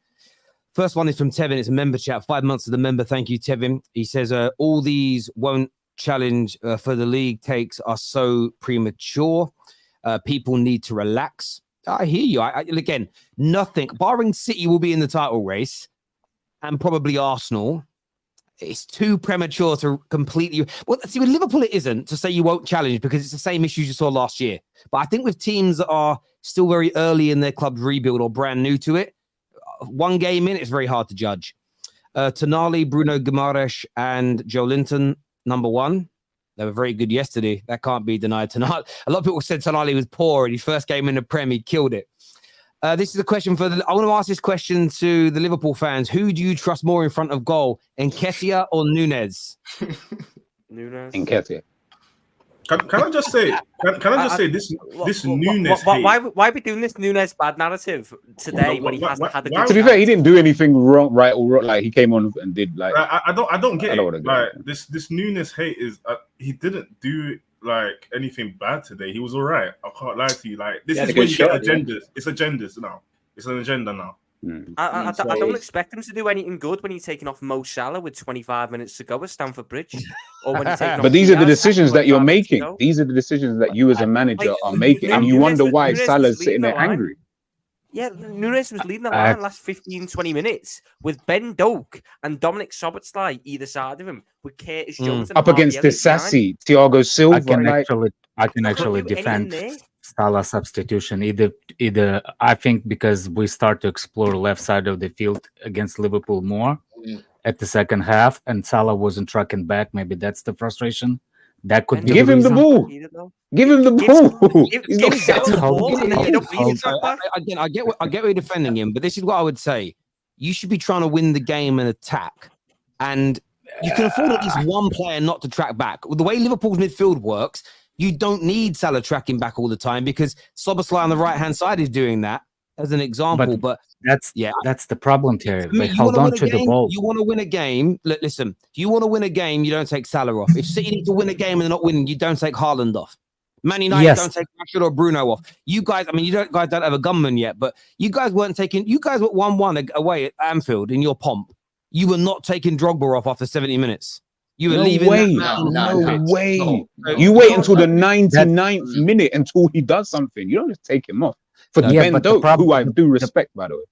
First one is from Tevin. It's a member chat. 5 months of the member. Thank you, Tevin. He says, all these won't challenge for the league takes are so premature. People need to relax. I hear you. Again, nothing. Barring City will be in the title race and probably Arsenal. It's too premature to completely... Well, see, with Liverpool, it isn't to say you won't challenge because it's the same issues you saw last year. But I think with teams that are still very early in their club's rebuild or brand new to it, one game in, it's very hard to judge. Tonali, Bruno Guimaraes, and Joe Linton, number one. They were very good yesterday. That can't be denied. Tonali. A lot of people said Tonali was poor in his first game in the Prem. He killed it. This is a question I want to ask this question to the Liverpool fans. Who do you trust more in front of goal, Nketiah or Nunez? Nunez. Nketiah. Can I just say? Can I just say this? This Nunez hate. Why are we doing this Nunez bad narrative today when he hasn't had a good To be fair, he didn't do anything wrong, right or wrong. Like he came on and did like. I don't get I don't it. Like this Nunez hate is he didn't do like anything bad today. He was all right. I can't lie to you. Like this is when you get agendas. It's agendas now. It's an agenda now. I don't expect him to do anything good when he's taking off Mo Salah with 25 minutes to go at Stamford Bridge. Or when he's taking off But these are the Diaz decisions that you're 25 minutes to making. go. These are the decisions that you as a manager Like, are making, and you Nunez wonder was- why Nunez was Salah's leading sitting the there line. angry. Yeah, Nunez was leading the line last 15, 20 minutes with Ben Doak and Dominic Szoboszlai either side of him, with Curtis Jones and Up against Harvey this Elliott behind. Thiago Silva. I can actually do anything defend there. Salah substitution. Either I think because we start to explore left side of the field against Liverpool more at the second half, and Salah wasn't tracking back. Maybe that's the frustration. That could be Give the him the reason. ball. Give him the ball. He's not Salah the ball and then you don't need to track back. Again, I get what you're defending him, but this is what I would say. You should be trying to win the game and attack, and you can afford at least one player not to track back. The way Liverpool's midfield works, you don't need Salah tracking back all the time because Szoboszlai on the right-hand side is doing that as an example. But that's the problem, Terry. They you hold wanna on win a to the game, ball. You want to win a game. Listen, if you want to win a game, you don't take Salah off. If City need to win a game and they're not winning, you don't take Haaland off. Man United don't take Rashford or Bruno off. You guys, I mean, guys don't have a gunman yet, but you guys weren't taking. You guys were 1-1 away at Anfield in your pomp. You were not taking Drogba off after 70 minutes. You were leaving. No way. You wait until the 99th minute until he does something. You don't just take him off. For Ben Doak, who I do respect, by the way.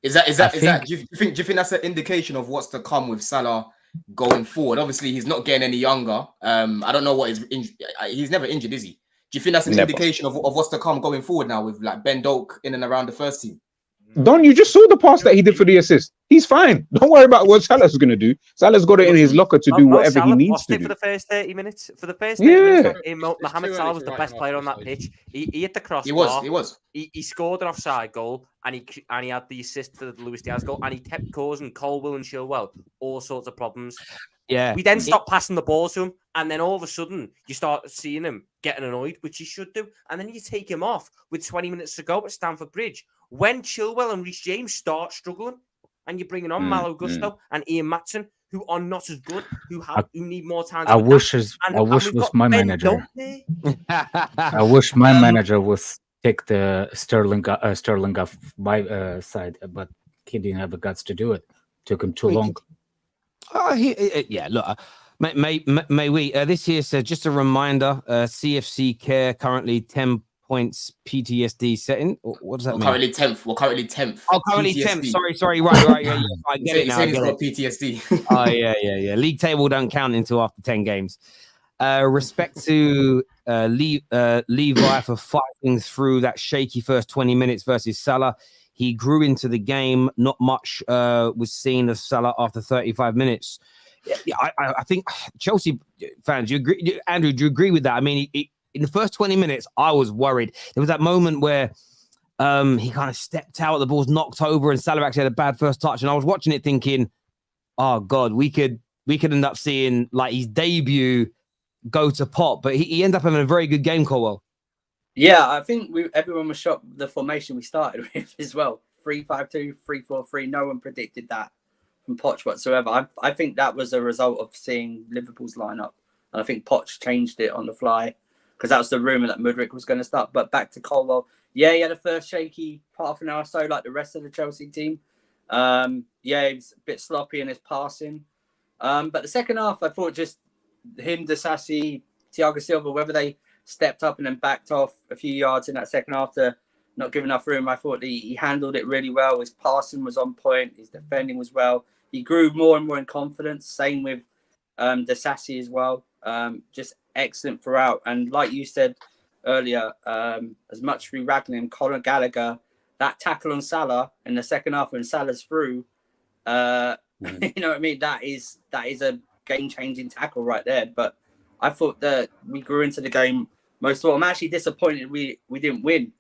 Is that? Do you think that's an indication of what's to come with Salah going forward? Obviously, he's not getting any younger. I don't know what he's never injured, is he? Do you think that's an indication of what's to come going forward now with like Ben Doak in and around the first team? Don, you just saw the pass that he did for the assist. He's fine. Don't worry about what Salah's going to do. Salah's got it in his locker to do whatever he needs to do. For the first 30 minutes. For the first 30 minutes, Mohamed Salah was the best player on that pitch. He hit the crossbar. He was. He scored an offside goal, and he had the assist for the Luis Diaz goal, and he kept causing Colwill and Chilwell all sorts of problems. Yeah. We then stopped passing the ball to him, and then all of a sudden you start seeing him getting annoyed, which he should do, and then you take him off with 20 minutes to go at Stamford Bridge. When Chilwell and Reece James start struggling, and you're bringing on Malo Gusto and Ian Matson, who are not as good, who need more time. I wish was my manager. I wish my manager was take the Sterling off my side, but he didn't have the guts to do it. Took him too long. Yeah, look, may we? This here says just a reminder: CFC Care currently 10 points PTSD setting. What does that mean? Currently 10th. We're currently 10th. Oh, currently 10th. Sorry. Right. Yeah, I get it now. I get it. PTSD. Oh, yeah. League table don't count until after 10 games. Respect to Levi for fighting through that shaky first 20 minutes versus Salah. He grew into the game. Not much was seen of Salah after 35 minutes. Yeah, I think Chelsea fans, you agree, Andrew? Do you agree with that? I mean, in the first 20 minutes, I was worried. There was that moment where he kind of stepped out, the ball's knocked over, and Salah actually had a bad first touch. And I was watching it thinking, oh God, we could end up seeing like his debut go to pot. But he ended up having a very good game, Colwill. Yeah, I think everyone was shocked with the formation we started with as well. 3-5-2, 3-4-3. No one predicted that from Poch whatsoever. I think that was a result of seeing Liverpool's lineup. And I think Poch changed it on the fly because that was the rumour that Mudryk was going to start. But back to Colwill. Yeah, he had a first shaky half an hour or so like the rest of the Chelsea team. Yeah, he was a bit sloppy in his passing. But the second half, I thought just him, Disasi, Thiago Silva, whether they stepped up and then backed off a few yards in that second half to not give enough room. I thought he handled it really well. His passing was on point. His defending was well. He grew more and more in confidence. Same with Disasi as well. Just excellent throughout. And like you said earlier, as much as we ragging him, Conor Gallagher, that tackle on Salah in the second half when Salah's through, you know what I mean? That is a game-changing tackle right there. But I thought that we grew into the game most of all. I'm actually disappointed we didn't win.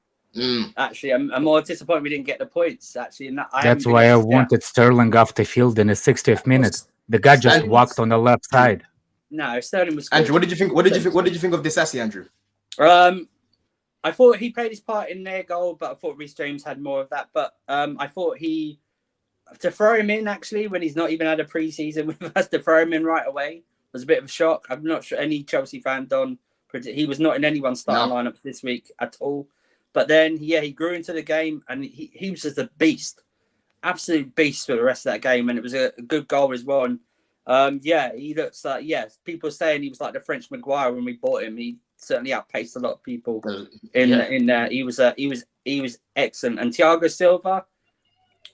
Actually, I'm more disappointed we didn't get the points. Actually, that's why I wanted Sterling off the field in the 60th minute. The guy just walked on the left side. No, Sterling was. Andrew, what did you think? What did you think of Disasi, Andrew? I thought he played his part in their goal, but I thought Reece James had more of that. But I thought to throw him in actually when he's not even had a pre-season with us, to throw him in right away was a bit of a shock. I'm not sure any Chelsea fan he was not in anyone's starting lineup this week at all. But then, he grew into the game and he was just a beast, absolute beast for the rest of that game. And it was a good goal as well. And he looks like, people saying he was like the French Maguire when we bought him. He certainly outpaced a lot of people in there. He was excellent. And Thiago Silva,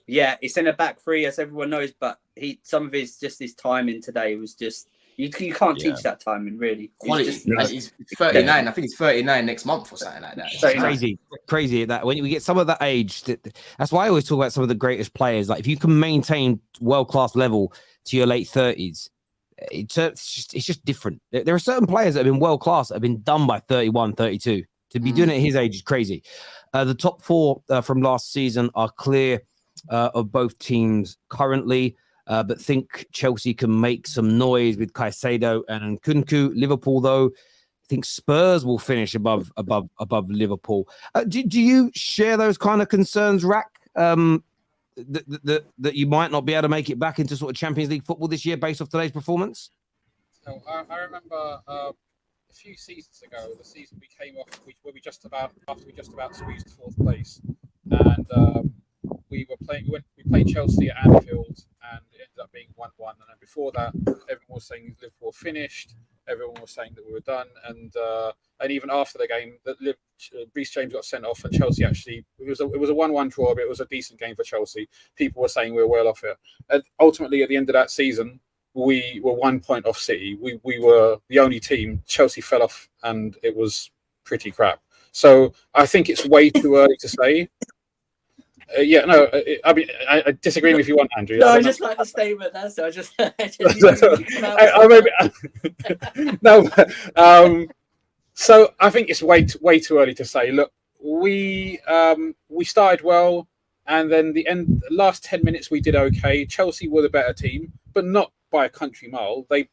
it's in a back three as everyone knows, but some of his timing today was just. You can't teach that timing, really. He's 39. I think he's 39 next month or something like that. Crazy that when we get some of that age. That's why I always talk about some of the greatest players. Like if you can maintain world-class level to your late 30s, it's just different. There are certain players that have been world-class that have been done by 31, 32. To be doing it at his age is crazy. The top four from last season are clear of both teams currently. But think Chelsea can make some noise with Caicedo and Nkunku. Liverpool, though, I think Spurs will finish above Liverpool. Do you share those kind of concerns, Rack? That you might not be able to make it back into sort of Champions League football this year based off today's performance? So, I remember a few seasons ago, the season we came off, where we just about squeezed fourth place, and we played Chelsea at Anfield, and it ended up being 1-1. And then before that, everyone was saying Liverpool finished. Everyone was saying that we were done. And even after the game, that Reece James got sent off, and Chelsea actually it was a 1-1 draw, but it was a decent game for Chelsea. People were saying we were well off it. And ultimately, at the end of that season, we were 1 point off City. We were the only team. Chelsea fell off, and it was pretty crap. So I think it's way too early to say. I mean, I disagree with you want, Andrew. No, I just like the statement. That's so I just. So I think it's way too early to say. Look, we started well, and then the last 10 minutes we did okay. Chelsea were the better team, but not by a country mile. They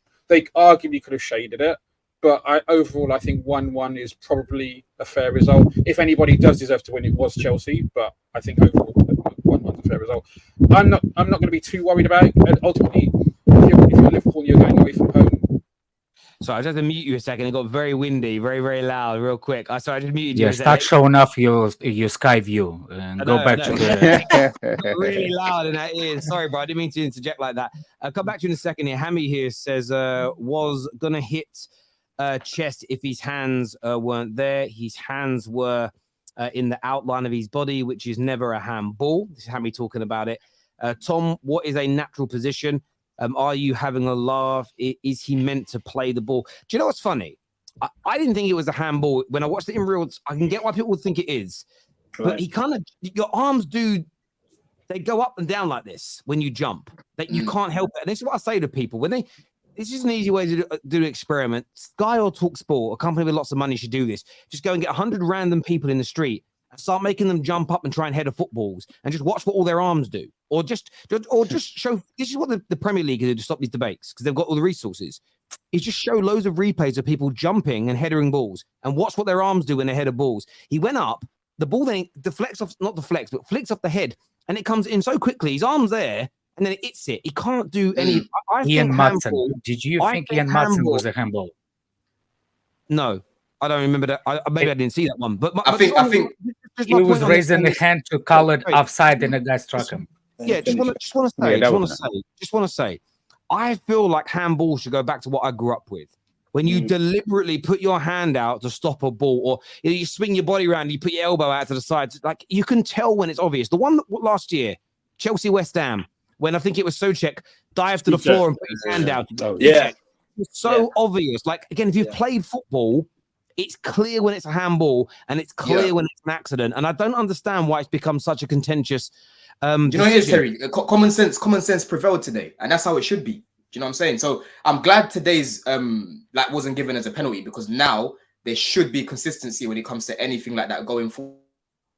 arguably could have shaded it. But overall, I think 1-1 is probably a fair result. If anybody does deserve to win, it was Chelsea. But I think overall, 1-1 is a fair result. I'm not going to be too worried about it. And ultimately, if you're Liverpool and you're going away from home. So I just had to mute you a second. It got very windy, very, very loud, real quick. I just muted you. Yeah, start showing off your sky view and go back to the. Really loud in that ear. Sorry, bro. I didn't mean to interject like that. I'll come back to you in a second here. Hammy here says was going to hit chest if his hands weren't there. His hands were in the outline of his body, which is never a handball. This is Hammy talking about it. Tom, what is a natural position? Are you having a laugh? Is he meant to play the ball? Do you know what's funny? I didn't think it was a handball. When I watched it in real, I can get why people would think it is. Right. But he kind of, your arms they go up and down like this when you jump. That you can't help it. And this is what I say to people. This is an easy way to do an experiment. Sky or TalkSport, a company with lots of money, should do this. Just go and get 100 random people in the street and start making them jump up and try and header footballs and just watch what all their arms do. Or just show, this is what the Premier League do to stop these debates because they've got all the resources. Is just show loads of replays of people jumping and headering balls and watch what their arms do when they header balls. He went up, the ball then deflects off, not deflects, but flicks off the head and it comes in so quickly. His arm's there and then it hits it. He can't do any. Ian Matson. Did you think Ian Matson was a handball? No. I don't remember that. Maybe I didn't see that one. But I think he was raising the hand to call it offside, and the guy struck him. Yeah, just want to say, I feel like handball should go back to what I grew up with. When you deliberately put your hand out to stop a ball, or you swing your body around, you put your elbow out to the side, like you can tell when it's obvious. The one last year, Chelsea West Ham, when I think it was Souček dived to the floor and put his hand out. Yeah, it's so obvious. Like again, if you've played football, it's clear when it's a handball and it's clear when it's an accident. And I don't understand why it's become such a contentious. Do you know what it is, Terry? Common sense prevailed today, and that's how it should be. Do you know what I'm saying? So I'm glad today's wasn't given as a penalty because now there should be consistency when it comes to anything like that going forward.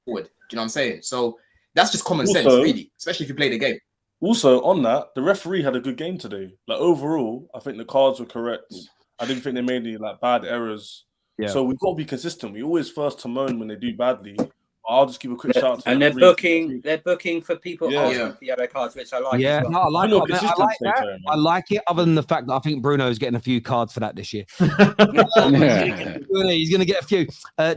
Do you know what I'm saying? So that's just common sense, really, especially if you play the game. Also, on that, the referee had a good game today. Like overall, I think the cards were correct. I didn't think they made any like bad errors. Yeah. So we've got to be consistent. We always first to moan when they do badly. I'll just give a quick shout out to and they're booking for people asking for yellow cards, which I like. Yeah, as well. no, I like that. Terry, I like it. Other than the fact that I think Bruno's getting a few cards for that this year. He's going to get a few.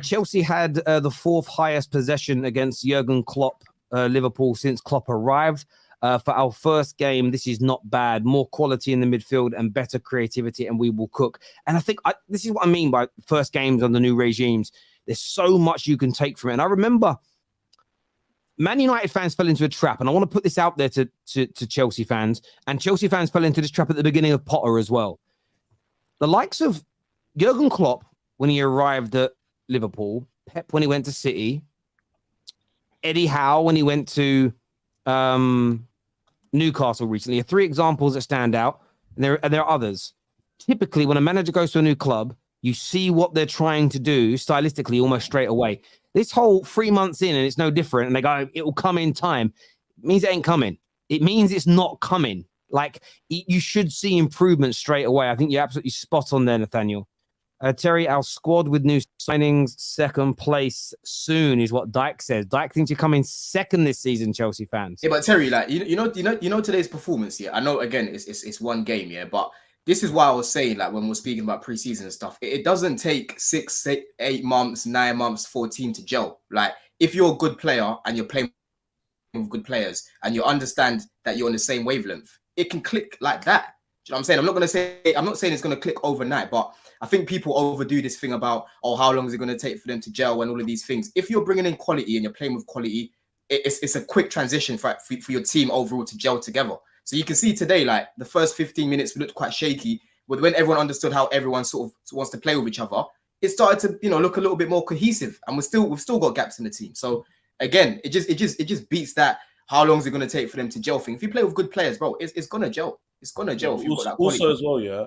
Chelsea had the 4th highest possession against Jurgen Klopp, Liverpool, since Klopp arrived. For our first game, this is not bad. More quality in the midfield and better creativity, and we will cook. And I think this is what I mean by first games on the new regimes. There's so much you can take from it. And I remember Man United fans fell into a trap, and I want to put this out there to Chelsea fans. And Chelsea fans fell into this trap at the beginning of Potter as well. The likes of Jurgen Klopp when he arrived at Liverpool, Pep when he went to City, Eddie Howe when he went to Newcastle recently are 3 examples that stand out. And there are others. Typically, when a manager goes to a new club, you see what they're trying to do stylistically almost straight away. This whole 3 months in and it's no different, and they go, it will come in time. It means it ain't coming. It means it's not coming. Like, you should see improvement straight away. I think you're absolutely spot on there, Nathaniel. Terry, our squad with new signings, 2nd place soon is what Dyke says. Dyke thinks you're coming 2nd this season, Chelsea fans. Yeah, but Terry, like you know today's performance. Yeah, I know. Again, it's one game. Yeah, but this is why I was saying, like, when we're speaking about preseason and stuff, it doesn't take 6, 8 months, 9 months for a team to gel. Like, if you're a good player and you're playing with good players and you understand that you're on the same wavelength, it can click like that. Do you know what I'm saying? I'm not saying it's going to click overnight, but I think people overdo this thing about, how long is it going to take for them to gel and all of these things. If you're bringing in quality and you're playing with quality, it's a quick transition for your team overall to gel together. So you can see today, like, the first 15 minutes looked quite shaky, but when everyone understood how everyone sort of wants to play with each other, it started to, look a little bit more cohesive. And we've still got gaps in the team. So again, it just beats that. How long is it going to take for them to gel thing? If you play with good players, bro, it's gonna gel. It's gonna gel. If you've got that quality. Also as well, yeah.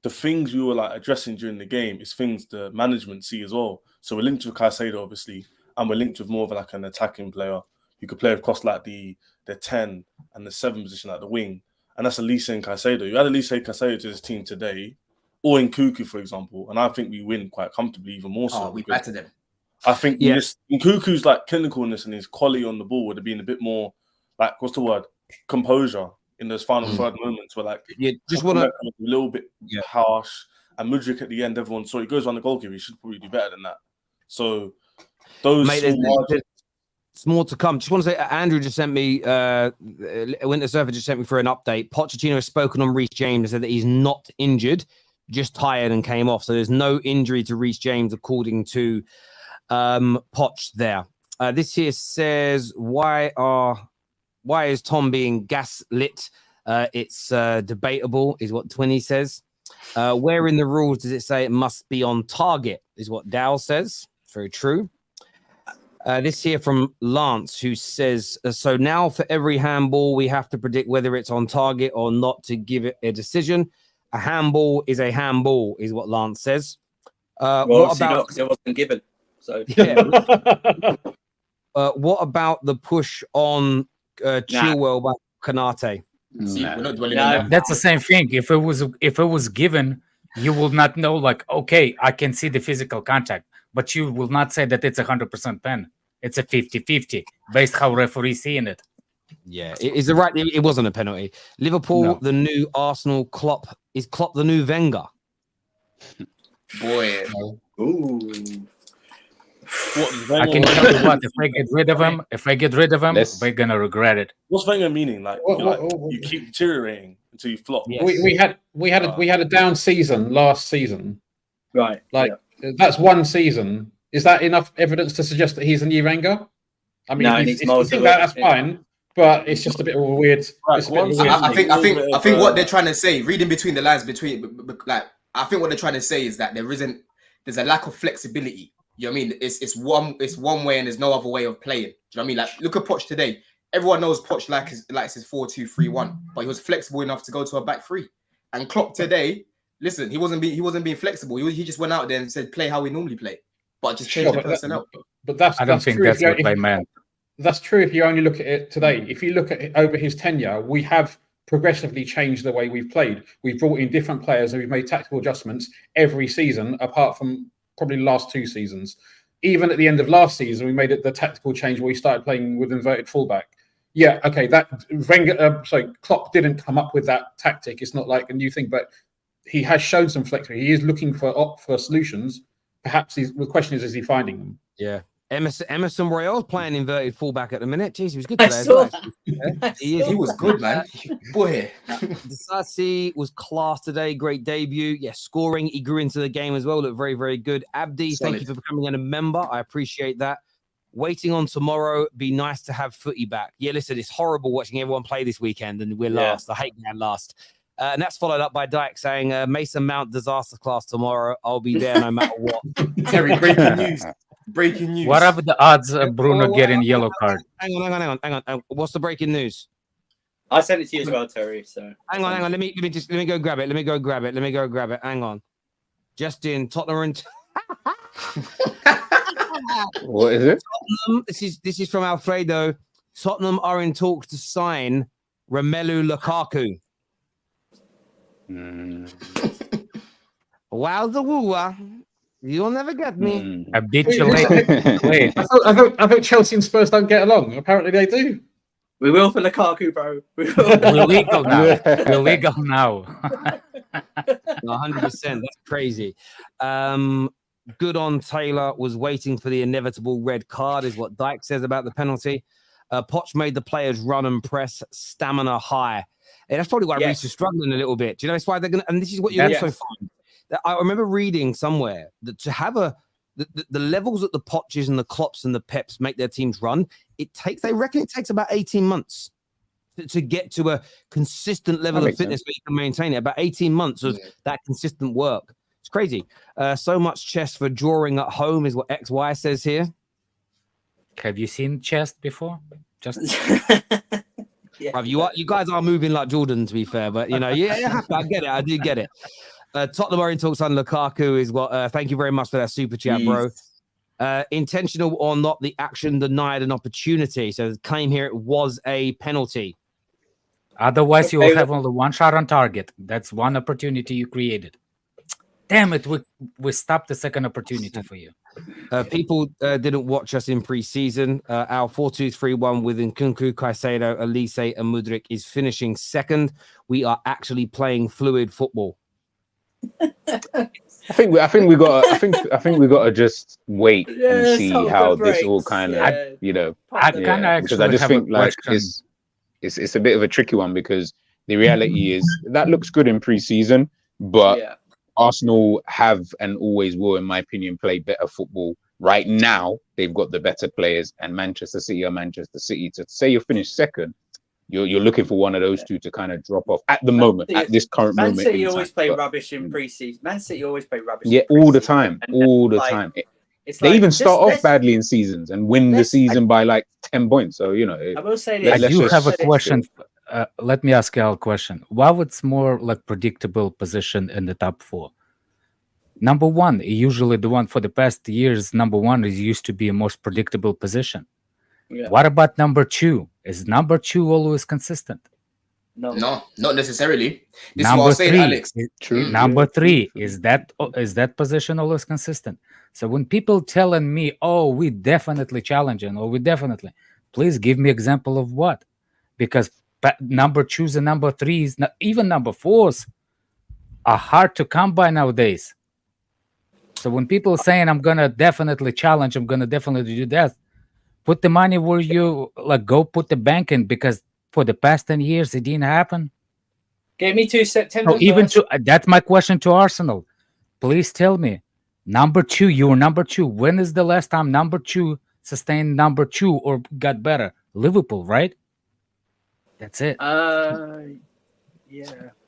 The things we were like addressing during the game is things the management see as well. So we're linked with Caicedo, obviously, and we're linked with more of like an attacking player who could play across like the 10 and the 7 position at the wing. And that's Elise and Caicedo. You add Elise and Caicedo to this team today, or in Cuckoo, for example, and I think we win quite comfortably, even more so. We batter them. I think in Cuckoo's like clinicalness and his quality on the ball would have been a bit more like, what's the word? Composure in those final third moments where, like, just want to a little bit harsh. And Mudryk at the end, everyone saw he goes on the goalkeeper. He should probably do better than that. So those it's more to come. Just want to say, Andrew just sent me, Winter Surfer just sent me for an update. Pochettino has spoken on Reece James and said that he's not injured, just tired and came off. So there's no injury to Reece James, according to Poch there. This here says, why is Tom being gaslit? It's debatable, is what Twinny says. Where in the rules does it say it must be on target, is what Dow says. Very true. This here from Lance, who says, so now for every handball, we have to predict whether it's on target or not to give it a decision. A handball is a handball, is what Lance says. What about... because it wasn't given. So what about the push on Chilwell by Konate? That's the same thing. If it was given, you will not know, like, okay, I can see the physical contact, but you will not say that it's 100% pen. It's a 50-50 based how referee seeing it. Yeah, it wasn't a penalty. Liverpool, the new Arsenal. Klopp is Klopp the new Wenger. Boy, I can tell you what, if I get rid of him, we're gonna regret it. What's Wenger meaning? Like, you keep deteriorating until you flop. Yes. We had a down season last season, right? Like that's one season. Is that enough evidence to suggest that he's a new Wenger? I mean, if you think that's fine, but it's just a bit of a weird. I think what they're trying to say, reading between the lines, I think what they're trying to say is that there's a lack of flexibility. You know what I mean? It's one way and there's no other way of playing. Do you know what I mean? Like, look at Poch today. Everyone knows Poch likes his 4-2-3-1, but he was flexible enough to go to a back three. And Klopp today, listen, he wasn't being flexible. He just went out there and said, play how we normally play, but just change the personnel. But that's I don't think that's what they meant. That's true if you only look at it today. If you look at it over his tenure, we have progressively changed the way we've played. We've brought in different players and we've made tactical adjustments every season, apart from probably the last 2 seasons. Even at the end of last season, we made it the tactical change where we started playing with inverted fullback. Yeah, okay, that Klopp didn't come up with that tactic. It's not like a new thing, but he has shown some flexibility. He is looking for solutions. Perhaps the question is he finding them? Yeah. Emerson Royale's playing inverted fullback at the minute. Jeez, he was good today. As well, he was good, man. Boy. Disasi was class today. Great debut. Yeah, scoring. He grew into the game as well. Looked very, very good. Abdi, thank you for becoming a member. I appreciate that. Waiting on tomorrow. Be nice to have footy back. Yeah, listen, it's horrible watching everyone play this weekend and we're last. I hate being last. And that's followed up by Dyke saying, Mason Mount disaster class tomorroll. I'll be there no matter what. Terry, breaking news. Breaking news. What are the odds of Bruno getting yellow card? Hang on. What's the breaking news? I sent it to you as well, Terry. So hang on. Let me go grab it. Let me go grab it. Hang on. Justin, Tottenham. What is it? Tottenham, this is from Alfredo. Tottenham are in talks to sign Romelu Lukaku. Wow, the wooer. You'll never get me. I beat you later. Wait. I thought Chelsea and Spurs don't get along. Apparently they do. We will for Lukaku, bro. We're legal now. We're legal now. 100%. That's crazy. Good on Taylor. Was waiting for the inevitable red card, is what Dyke says about the penalty. Poch made the players run and press, stamina high. And that's probably why Reece is struggling a little bit. Do you know that's why they're going to? And this is what you also find. I remember reading somewhere that to have the levels that the Poches and the Klopps and the Peps make their teams run, they reckon it takes about 18 months to get to a consistent level of fitness where you can maintain it. About 18 months of that consistent work. It's crazy. So much chess for drawing at home is what XY says here. Have you seen chess before? Just you guys are moving like Jordan, to be fair, but I get it. I do get it. Tottenham are in talks on Lukaku is what. Thank you very much for that super chat, bro. Intentional or not, the action denied an opportunity. So the claim here, it was a penalty. Otherwise, you will have only one shot on target. That's one opportunity you created. Damn it, we stopped the second opportunity for you. People didn't watch us in pre-season. Our 4-2-3-1 with Nkunku, Caicedo, Elise, and Mudryk is finishing second. We are actually playing fluid football. I think we got to just wait and see how this all kind of because I just think like it's a bit of a tricky one because the reality is that looks good in pre-season, but Arsenal have and always will, in my opinion, play better football. Right now, they've got the better players, and Manchester City are Manchester City. To say you're finished second, you're looking for one of those two to kind of drop off at the moment, at this current moment. Man City always play rubbish in pre-season. Man City always play rubbish. Yeah, all the time, They even start off badly in seasons and win the season by like 10 points. So I will say I do have a question. Let me ask you a question. What was more like predictable position in the top 4? Number 1, usually the one for the past years, number 1 is used to be a most predictable position. Yeah. What about number 2? Is number 2 always consistent? No, not necessarily. This number is what I was saying, 3, Alex. Number 3 is that position always consistent? So when people telling me, "Oh, we definitely challenging," or "We definitely," please give me example of what, because number 2s and number 3s, even number 4s, are hard to come by nowadays. So when people are saying, "I'm gonna definitely challenge," "I'm gonna definitely do that," put the money where you go put the bank in, because for the past 10 years it didn't happen. Give me 2 September. So even that's my question to Arsenal. Please tell me, number 2, you're number 2. When is the last time number 2 sustained number 2 or got better? Liverpool, right? That's it. I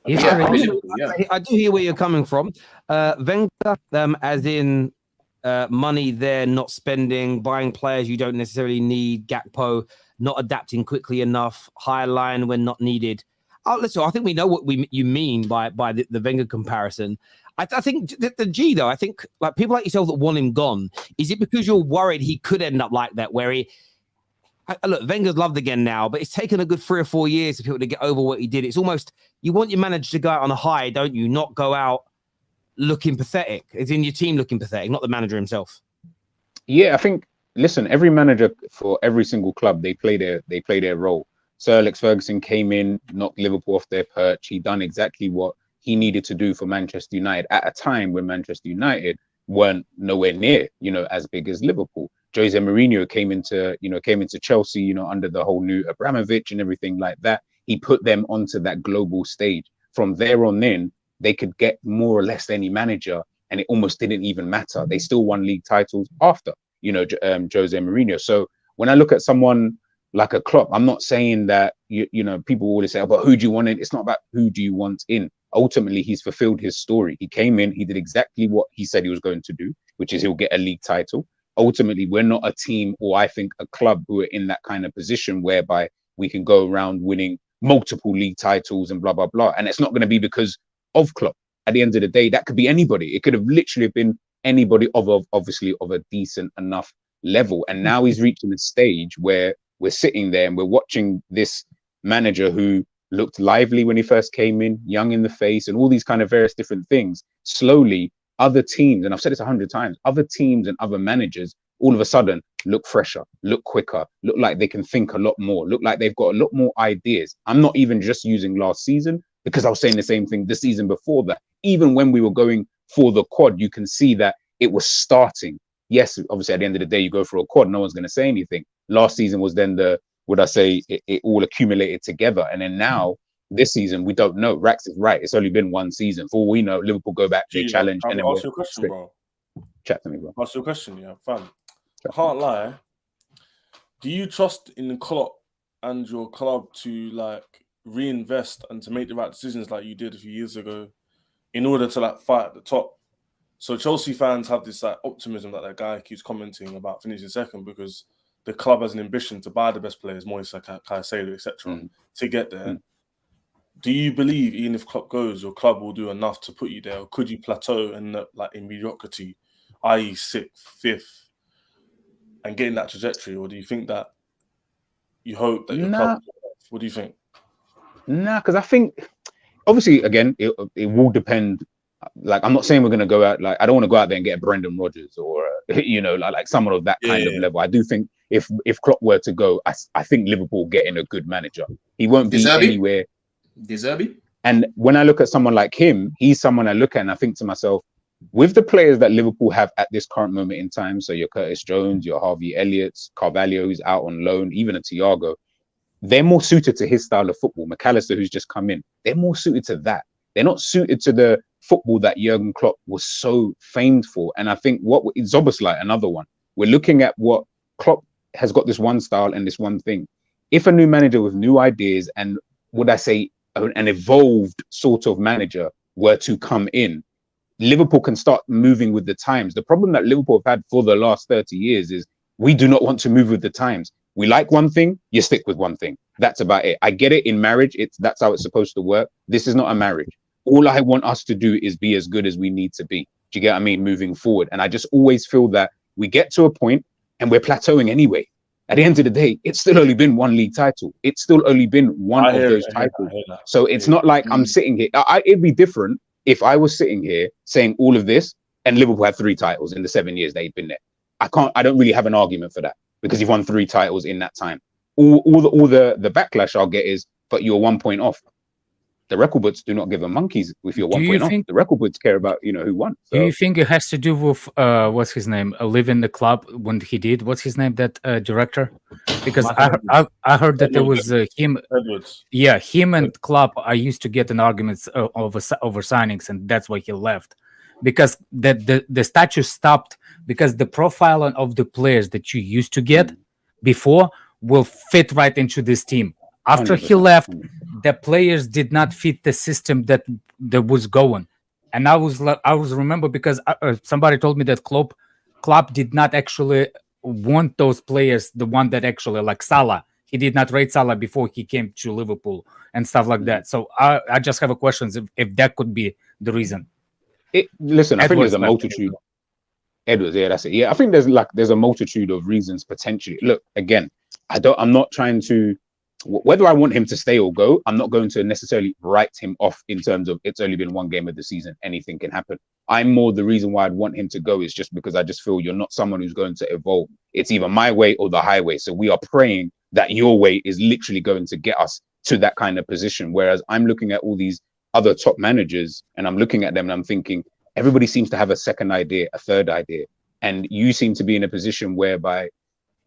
do hear where you're coming from. Wenger, as in money there, not spending, buying players you don't necessarily need, Gakpo, not adapting quickly enough, high line when not needed. Listen, I think we know what you mean by the Wenger comparison. I think the G, though, I think like people like yourself that want him gone, is it because you're worried he could end up like that, where look, Wenger's loved again now, but it's taken a good 3 or 4 years for people to get over what he did. It's almost, you want your manager to go out on a high, don't you? Not go out looking pathetic. It's in your team looking pathetic, not the manager himself. Yeah, I think, listen, every manager for every single club, they play their role. Sir Alex Ferguson came in, knocked Liverpool off their perch. He done exactly what he needed to do for Manchester United at a time when Manchester United weren't nowhere near, as big as Liverpool. Jose Mourinho came into Chelsea, under the whole new Abramovich and everything like that. He put them onto that global stage. From there on in, they could get more or less any manager, and it almost didn't even matter. They still won league titles after, Jose Mourinho. So when I look at someone like a Klopp, I'm not saying that, people always say, but who do you want in? It's not about who do you want in. Ultimately, he's fulfilled his story. He came in, he did exactly what he said he was going to do, which is he'll get a league title. Ultimately, we're not a team, or I think a club, who are in that kind of position whereby we can go around winning multiple league titles and blah, blah, blah. And it's not going to be because of Klopp. At the end of the day, that could be anybody. It could have literally been anybody obviously of a decent enough level. And now he's reaching a stage where we're sitting there and we're watching this manager who looked lively when he first came in, young in the face, and all these kind of various different things. Slowly, other teams, and I've said this 100 times, other teams and other managers all of a sudden look fresher, look quicker, look like they can think a lot more, look like they've got a lot more ideas. I'm not even just using last season, because I was saying the same thing the season before that. Even when we were going for the quad, you can see that it was starting. Yes, obviously at the end of the day, you go for a quad, no one's going to say anything. Last season was then it all accumulated together. And then now, this season, we don't know. Rax is right. It's only been one season. For all we know, Liverpool go back, they challenge. And then ask you a question, bro. Chat to me, bro. Ask you a question, yeah, fam. I can't lie. Do you trust in Klopp and your club to reinvest and to make the right decisions like you did a few years ago in order to fight at the top? So Chelsea fans have this optimism that guy keeps commenting about finishing second because the club has an ambition to buy the best players, Moise Caicedo, etc., to get there. Do you believe even if Klopp goes, your club will do enough to put you there, or could you plateau and in mediocrity, i.e., 6th, 5th, and get in that trajectory, or do you think that you hope that your club? What do you think? Nah, because I think obviously again it will depend. I'm not saying we're going to go out I don't want to go out there and get a Brendan Rodgers or like someone of that kind of level. I do think if Klopp were to go, I think Liverpool getting a good manager. He won't be anywhere. Deserby. And when I look at someone like him, he's someone I look at and I think to myself, with the players that Liverpool have at this current moment in time, so your Curtis Jones, your Harvey Elliott's, Carvalho, who's out on loan, even a Thiago, they're more suited to his style of football. McAllister, who's just come in, they're more suited to that. They're not suited to the football that Jurgen Klopp was so famed for. And I think Zoboslai, another one. We're looking at what Klopp has got, this one style and this one thing. If a new manager with new ideas and would I say an evolved sort of manager were to come in, Liverpool can start moving with the times. The problem that Liverpool have had for the last 30 years is we do not want to move with the times. We like one thing, you stick with one thing. That's about it. I get it in marriage. That's how it's supposed to work. This is not a marriage. All I want us to do is be as good as we need to be. Do you get what I mean? Moving forward. And I just always feel that we get to a point and we're plateauing anyway. At the end of the day, it's still only been one league title. It's still only been one of those titles. So it's not like I'm sitting here. It'd be different if I was sitting here saying all of this and Liverpool had 3 titles in the 7 years they've been there. I don't really have an argument for that because you've won 3 titles in that time. All the backlash I'll get is, but you're 1 point off. The record books do not give a monkeys if you're 1 point off. The record books care about who won. So. Do you think it has to do with what's his name? Leaving the club when he did. What's his name? That director? Because I heard that there was him. Edwards. Yeah, him and Klopp. I used to get in arguments over signings, and that's why he left. Because the statue stopped because the profile of the players that you used to get before will fit right into this team. After he left, the players did not fit the system that was going, and I was remember because somebody told me that Klopp did not actually want those players, the one that actually like Salah. He did not rate Salah before he came to Liverpool and stuff like that. So I just have a question if that could be the reason. Listen, I think there's a multitude. Edwards, yeah, that's it. Yeah, I think there's a multitude of reasons potentially. Look, again, I'm not trying to, whether I want him to stay or go, I'm not going to necessarily write him off in terms of it's only been one game of the season. Anything can happen. I'm more the reason why I'd want him to go is just because I just feel you're not someone who's going to evolve. It's either my way or the highway. So we are praying that your way is literally going to get us to that kind of position. Whereas I'm looking at all these other top managers and I'm looking at them and I'm thinking, everybody seems to have a second idea, a third idea. And you seem to be in a position whereby,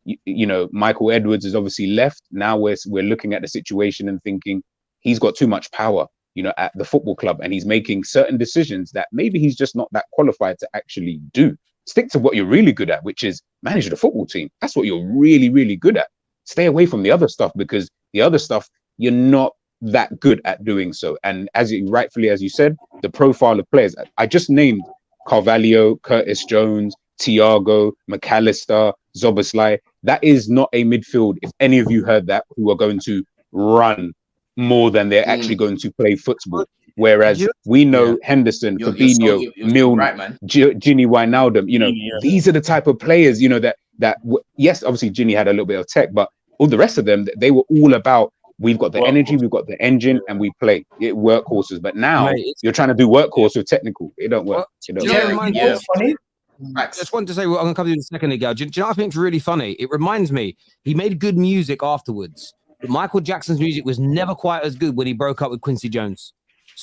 you know, Michael Edwards is obviously left. Now we're looking at the situation and thinking he's got too much power, you know, at the football club, and he's making certain decisions that maybe he's just not that qualified to actually do. Stick to what you're really good at, which is manage the football team. That's what you're really, really good at. Stay away from the other stuff, because the other stuff, you're not that good at doing so. And as you said, the profile of players, I just named Carvalho, Curtis Jones, Thiago, McAllister, Zoboslai. That is not a midfield, if any of you heard that, who are going to run more than they're actually going to play football. Whereas we know Henderson, Fabinho, Milne, right, Gini Wijnaldum, you know, these are the type of players, you know, yes, obviously Gini had a little bit of tech, but all the rest of them, they were all about, we've got the energy, we've got the engine, and we play it workhorses. But now you're trying to do workhorse with technical. It don't work. Funny. I just wanted to say, well, I'm going to come to you in a second ago. Do you know what I think is really funny? It reminds me, he made good music afterwards, but Michael Jackson's music was never quite as good when he broke up with Quincy Jones.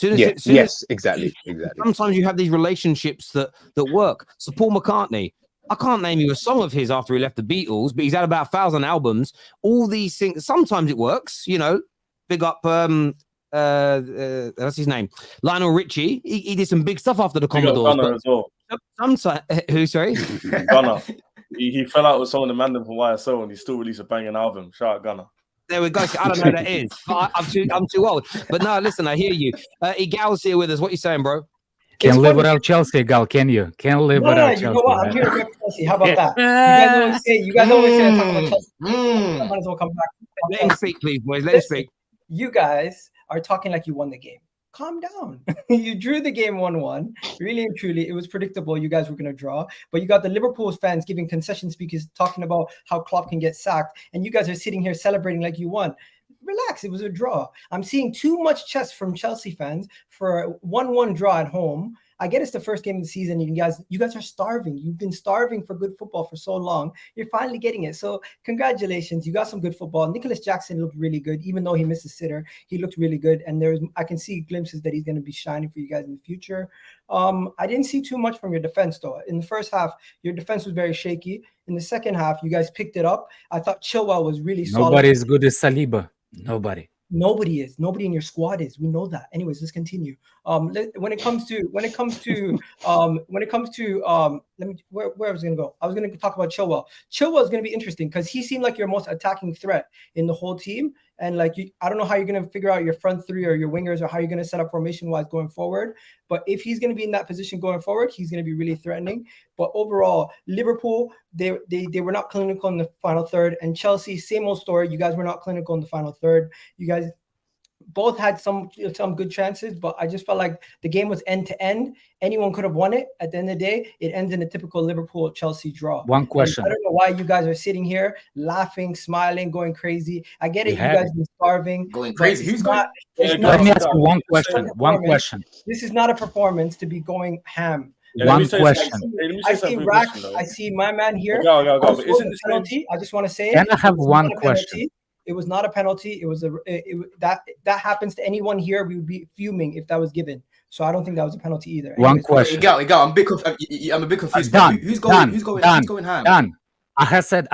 Exactly. Sometimes you have these relationships that work. So Paul McCartney, I can't name you a song of his after he left the Beatles, but he's had about 1,000 albums. All these things, sometimes it works, you know. Big up, what's his name? Lionel Richie. He did some big stuff after the Commodores. Gunner as well. Sometimes, who? Sorry, Gunner. He fell out with some of the man from YSL, and he still released a banging album. Shout out Gunner. There we go. So I don't know who that is. I'm too old. But no, listen, I hear you. Egal's here with us. What you saying, bro? Can't live without Chelsea, Gal, can you? Can't live without Chelsea. You know what? I'm here to rep Chelsea. How about that? You guys always say I talk about Chelsea. I might as well come back. Let him speak, please, boys. Let him speak. You guys are talking like you won the game. Calm down. You drew the game 1-1. Really and truly, it was predictable you guys were going to draw. But you got the Liverpool fans giving concession speakers talking about how Klopp can get sacked. And you guys are sitting here celebrating like you won. Relax, it was a draw. I'm seeing too much chest from Chelsea fans for a 1-1 draw at home. I get it's the first game of the season, and you guys are starving. You've been starving for good football for so long. You're finally getting it. So congratulations. You got some good football. Nicholas Jackson looked really good, even though he missed a sitter. He looked really good, and I can see glimpses that he's going to be shining for you guys in the future. I didn't see too much from your defense, though. In the first half, your defense was very shaky. In the second half, you guys picked it up. I thought Chilwell was really solid. Nobody is good as Saliba. Nobody. Nobody is. Nobody in your squad is. We know that. Anyways, let's continue. When it comes to where I was gonna go. I was gonna talk about Chilwell. Chilwell is gonna be interesting because he seemed like your most attacking threat in the whole team. And I don't know how you're gonna figure out your front three or your wingers or how you're gonna set up formation wise going forward. But if he's gonna be in that position going forward, he's gonna be really threatening. But overall, Liverpool, they were not clinical in the final third, and Chelsea, same old story. You guys were not clinical in the final third. You guys both had some good chances, but I just felt like the game was end to end. Anyone could have won it. At the end of the day, it ends in a typical Liverpool-Chelsea draw. One question. I don't know why you guys are sitting here laughing, smiling, going crazy. I get it. You guys have been starving. Going crazy. Who's going? Let me ask you one question. This is not a performance to be going ham. One question. I see my man here. Isn't this penalty? I just want to say Can I have one question? It was not a penalty. It was that happens to anyone here. We would be fuming if that was given. So I don't think that was a penalty either. One question. Egal, I'm a bit confused. Who's going ham? Done. I said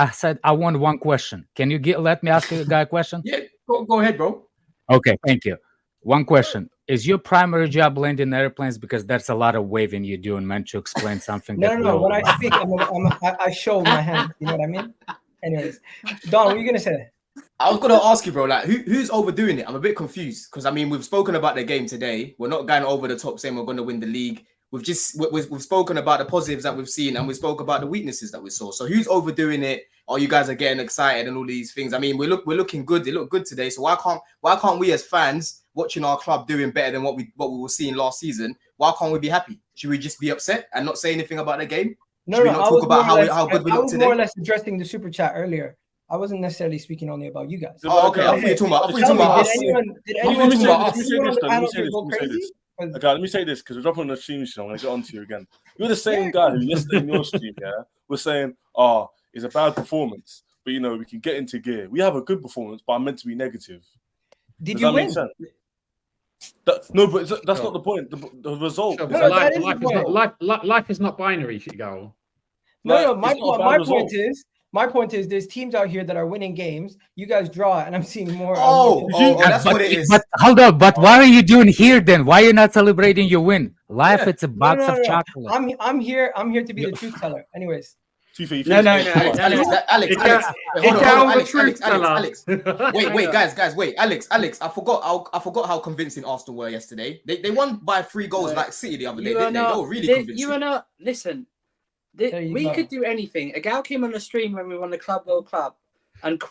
I want one question. Can you let me ask a guy a question? Yeah, go ahead, bro. Okay, thank you. One question. Is your primary job landing airplanes? Because that's a lot of waving you do and meant to explain something. No. When I speak, I show my hand. You know what I mean? Anyways, Don, what are you going to say? I was gonna ask you, bro. Like, who's overdoing it? I'm a bit confused because I mean, we've spoken about the game today. We're not going over the top, saying we're going to win the league. We've spoken about the positives that we've seen, and we spoke about the weaknesses that we saw. So, who's overdoing it? Or you guys are getting excited and all these things? I mean, we're looking good. They look good today. So why can't we as fans watching our club doing better than what we were seeing last season? Why can't we be happy? Should we just be upset and not say anything about the game? No, Should we no, not I talk was about more or less, how good we I look was more or today? less addressing the super chat earlier. I wasn't necessarily speaking only about you guys. Oh, okay. I thought you were talking about. I thought you were talking about us. Did Let anyone me say on this. the Let panel me say here this. go Let me say crazy? this. 'Cause- Okay, let me say this because we're dropping on the stream show. I'm gonna get on to you again. You're the same Yeah. guy who yesterday in your stream, was saying, "Oh, it's a bad performance, but we can get into gear. We have a good performance, but I'm meant to be negative." Did Does you that make win? sense? No, but that's not the point. The result. Sure, is but that is life the is point. not life is not binary, Egal. No, it's not a bad result. my point is there's teams out here that are winning games. You guys draw, and I'm seeing more. That's what it is. But hold on, but what are you doing here then? Why are you not celebrating your win? Life, it's a box of chocolate. I'm here to be the truth teller. Anyways. No. Alex. Wait, guys, wait. Alex, I forgot how convincing Arsenal were yesterday. They won by 3 goals like City the other day, didn't they? They were really convincing. You are not. Listen, we could do anything. Egal came on the stream when we won the Club World Club and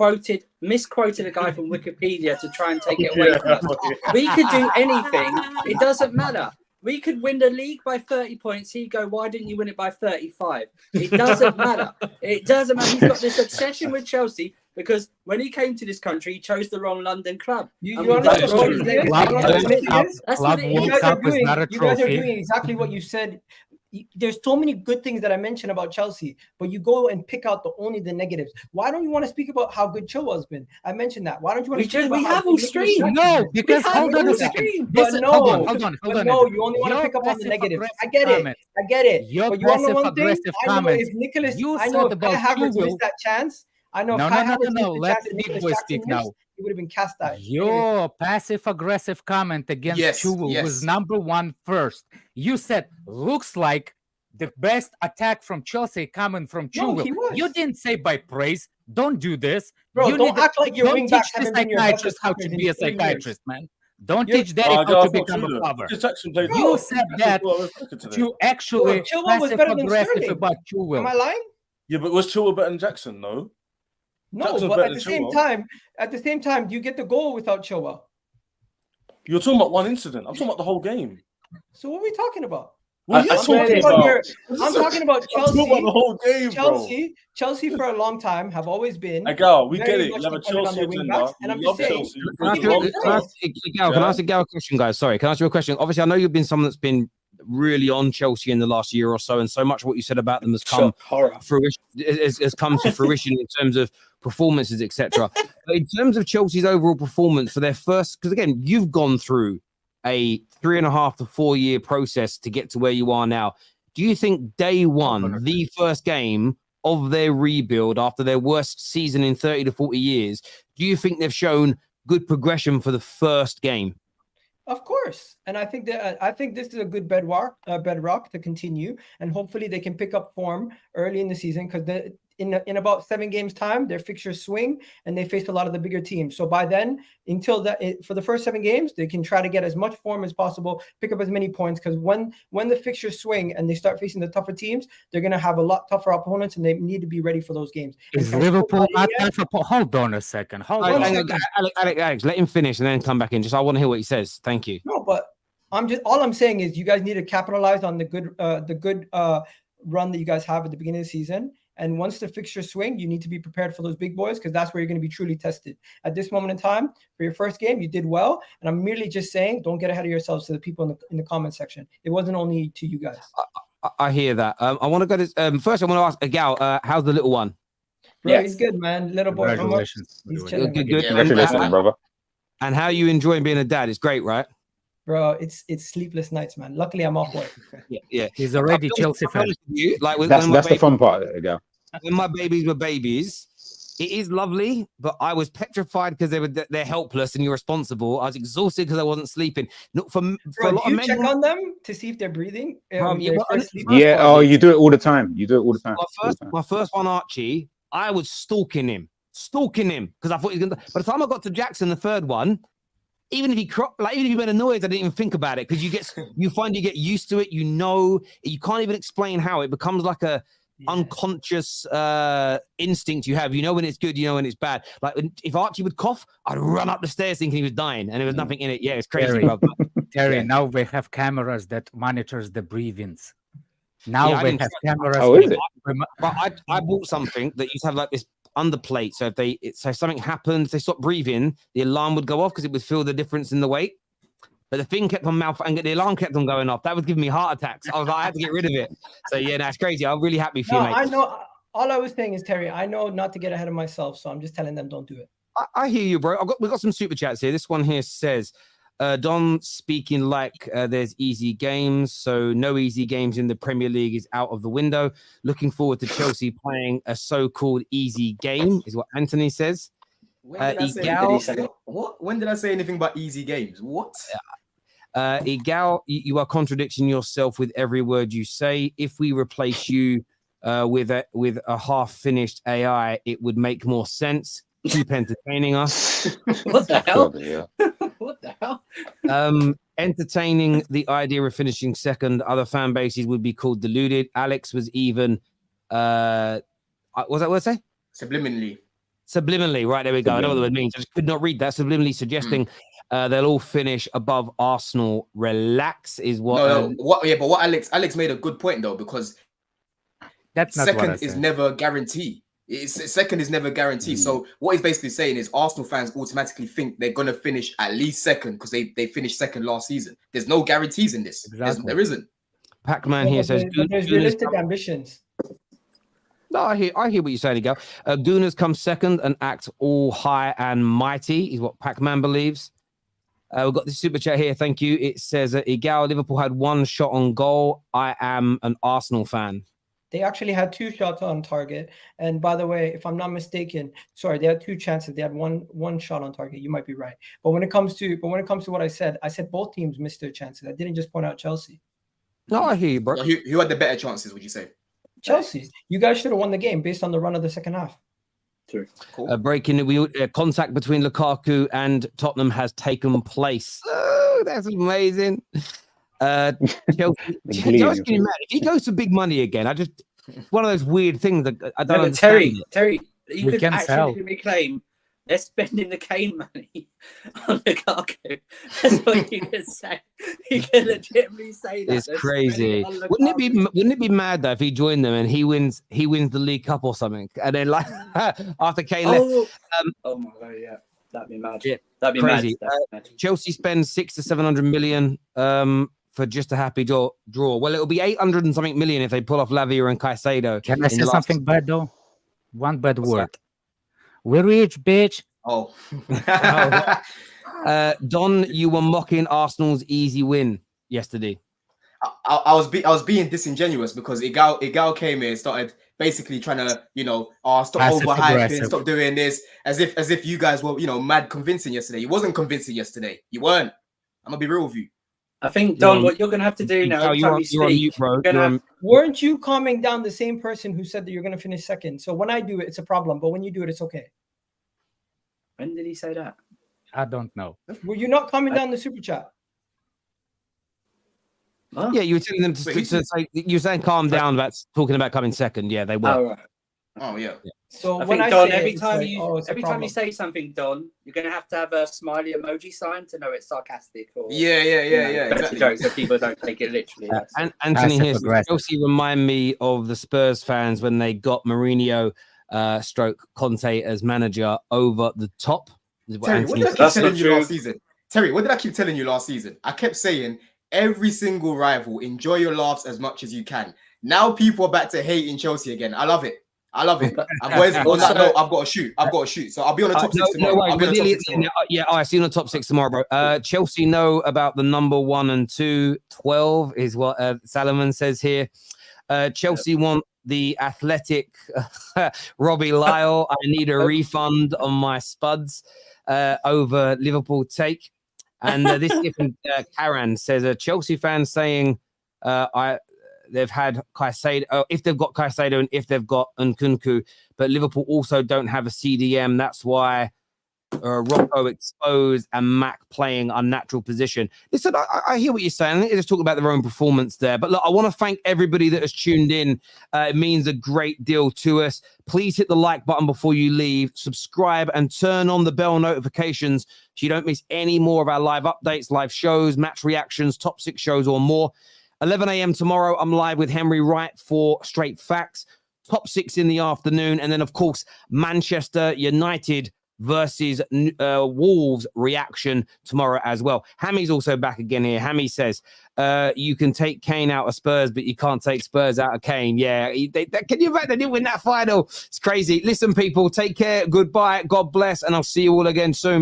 misquoted a guy from Wikipedia to try and take it away from us. We could do anything. It doesn't matter. We could win the league by 30 points. He'd go, why didn't you win it by 35? It doesn't matter. It doesn't matter. He's got this obsession with Chelsea because when he came to this country, he chose the wrong London club. You guys are doing exactly what you said. There's so many good things that I mentioned about Chelsea, but you go and pick out only the negatives. Why don't you want to speak about how good Chilwell's been? I mentioned that. Why don't you want to speak about how good stream? No, because hold on a second. Hold on. No, you only want to pick up on the negatives. I get it. Your but you want to know one thing? passive-aggressive I know comments. if Nicholas, You I know said if Kai about Havertz Colwill. missed that chance. I know. No. Let the big boy speak now. He would have been cast out. Your passive-aggressive comment against Chilwell was number 1 first. You said, looks like the best attack from Chelsea coming from Chilwell. You didn't say by praise. Don't do this. Bro, you don't act like your don't wing teach backs the haven't been your best psychiatrist how to attackers be a in 3 years. psychiatrist, man. Don't teach Daddy how to become a father. You said that you actually Chilwell was better than passive-aggressive Sterling. about Chilwell. Am I lying? Yeah, but was Chilwell better than Jackson? No. No, Jackson's but better at the than same Chilwell. time, you get the goal without Chilwell. You're talking about one incident. I'm talking about the whole game. So what are we talking about? I'm talking about Chelsea. I'm talking about the whole game, bro. Chelsea for a long time have always been. Egal, we very get it. much You have a dependent on Chelsea their wing agenda. backs, and I'm You just love saying. Chelsea. Can I ask Egal a question, guys? Sorry, can I ask you a question? Obviously, I know you've been someone that's been really on Chelsea in the last year or so, and so much of what you said about them has come has come to fruition in terms of performances, etc. But in terms of Chelsea's overall performance for their first, because again, you've gone through a 3.5 to 4 year process to get to where you are now. Do you think day one, the first game of their rebuild after their worst season in 30 to 40 years, do you think they've shown good progression for the first game? Of course, and I think this is a good bedrock to continue, and hopefully they can pick up form early in the season because in about 7 games time their fixtures swing and they face a lot of the bigger teams. So by then, for the first 7 games, they can try to get as much form as possible, pick up as many points because when the fixtures swing and they start facing the tougher teams, they're going to have a lot tougher opponents and they need to be ready for those games. Is Liverpool not tougher? Hold on a second. Alex, let him finish and then come back in. I want to hear what he says. Thank you. No, but all I'm saying is you guys need to capitalize on the good run that you guys have at the beginning of the season. And once the fixtures swing, you need to be prepared for those big boys because that's where you're going to be truly tested. At this moment in time, for your first game, you did well. And I'm merely just saying, don't get ahead of yourselves to the people in the comment section. It wasn't only to you guys. I hear that. I want to go to first. I want to ask Egal, how's the little one? Bro, he's good, man. Little boy. Congratulations. He's chilling. Good. Congratulations, brother. And how are you enjoying being a dad? It's great, right? Bro, it's sleepless nights, man. Luckily, I'm off work. Yeah. He's already Chelsea fan. That's the fun part. Egal. When my babies were babies, it is lovely, but I was petrified because they're helpless and you're responsible. I was exhausted because I wasn't sleeping. No, for a lot of men, check on them to see if they're breathing. You do it all the time. My first one, Archie, I was stalking him because I thought he was gonna. By the time I got to Jackson, the third one, even if he made a noise, I didn't even think about it because you get used to it. You can't even explain how it becomes like a unconscious instinct you have. You know when it's good, you know when it's bad. Like if Archie would cough, I'd run up the stairs thinking he was dying and there was nothing in it. Yeah, it's crazy, bro. Terry, now we have cameras that monitors the breathings. Now Yeah, I we didn't have try- cameras. Oh, is it? But I bought something that used to have like this underplate. So so if something happens, they stop breathing, the alarm would go off because it would feel the difference in the weight. But the thing kept on and the alarm kept on going off. That was giving me heart attacks. I was like, I had to get rid of it. So yeah, that's crazy. I'm really happy for No, you, mate. I know. All I was saying is, Terry, I know not to get ahead of myself, so I'm just telling them don't do it. I hear you, bro. We've got some super chats here. This one here says, Don speaking like there's easy games. So no easy games in the Premier League is out of the window. Looking forward to Chelsea playing a so-called easy game is what Anthony says. When did I say what? When did I say anything about easy games? What? Egal, you are contradicting yourself with every word you say. If we replace you with a half-finished AI, it would make more sense. Keep entertaining us. What the hell? Yeah. What the hell? Entertaining the idea of finishing second. Other fan bases would be called deluded. Alex was even what's that word say? Subliminally, right, there we go. I know what the word means. I just could not read that. Subliminally suggesting they'll all finish above Arsenal. Relax is what. But what Alex made a good point though, because that's not second is never guaranteed. Second is never guaranteed. So what he's basically saying is Arsenal fans automatically think they're gonna finish at least second because they finished second last season. There's no guarantees in this. Exactly. There isn't. Pac-Man here says there's realistic ambitions. No, I hear what you're saying, Egal. Gooners come second and act all high and mighty, is what Pac-Man believes. We've got this super chat here. Thank you. It says, Egal, Liverpool had one shot on goal. I am an Arsenal fan. They actually had 2 shots on target. And by the way, if I'm not mistaken, sorry, they had 2 chances. They had one shot on target. You might be right. But when it comes to what I said both teams missed their chances. I didn't just point out Chelsea. No, I hear you, bro. Who had the better chances, would you say? Chelsea. You guys should have won the game based on the run of the second half. True. Cool. Breaking contact between Lukaku and Tottenham has taken place. Oh, that's amazing. Chelsea, if he goes for big money again, one of those weird things that I don't understand. Terry, you could actually claim they're spending the Kane money on Lukaku. That's what you can say. You can legitimately say that. It's crazy. Wouldn't it be mad though if he joined them and he wins the League Cup or something, and then like after Kane left? Oh my god, yeah, that'd be mad. Yeah, that'd be crazy. mad. Chelsea spends 600 to 700 million for just a happy draw. Well, it'll be 800 and something million if they pull off Lavia and Caicedo. Can I say something bad though? One bad word. We're rich, bitch. Oh. Don, you were mocking Arsenal's easy win yesterday. I was being disingenuous because Egal came here and started basically trying to, stop overhyping, stop doing this, as if you guys were, mad convincing yesterday. You wasn't convincing yesterday. You weren't. I'm gonna be real with you. I think, Don, what you're gonna have to do now, you're on mute, bro. Weren't you calming down the same person who said that you're gonna finish second? So when I do it, it's a problem, but when you do it, it's okay. When did he say that? I don't know. Were you not calming down the super chat? Huh? Yeah, you were telling them to say, you were saying calm down about talking about coming second. Yeah, they were. Oh, right. Oh yeah. So I when think, I Don, say every it, time like, you say something, Don, you're gonna have to have a smiley emoji sign to know it's sarcastic. Or yeah, exactly. Jokes so people don't take it literally. And Anthony here says, Chelsea remind me of the Spurs fans when they got Mourinho stroke Conte as manager over the top. Terry, what did I keep telling you last season? Terry, what did I keep telling you last season? I kept saying every single rival, enjoy your laughs as much as you can. Now people are back to hating Chelsea again. I love it. And boys, on that note, I've got to shoot. So I'll be on the top six tomorrow. All right, see you on the top six tomorrow, bro. Chelsea know about the number 1 and 2. 12 is what Salomon says here. Chelsea want the athletic Robbie Lyle. I need a refund on my spuds over Liverpool take. And this different Karen says, Chelsea fans saying they've had Caicedo, if they've got Caicedo and if they've got Nkunku, but Liverpool also don't have a CDM. That's why Rocco exposed and Mac playing unnatural position. Listen, I hear what you're saying. I think they're just talking about their own performance there. But look, I want to thank everybody that has tuned in. It means a great deal to us. Please hit the like button before you leave. Subscribe and turn on the bell notifications so you don't miss any more of our live updates, live shows, match reactions, top 6 shows or more. 11 a.m. tomorrow, I'm live with Henry Wright for Straight Facts. Top 6 in the afternoon. And then, of course, Manchester United versus Wolves reaction tomorrow as well. Hammy's also back again here. Hammy says, you can take Kane out of Spurs, but you can't take Spurs out of Kane. Yeah, can you imagine? They didn't win that final. It's crazy. Listen, people, take care. Goodbye. God bless. And I'll see you all again soon.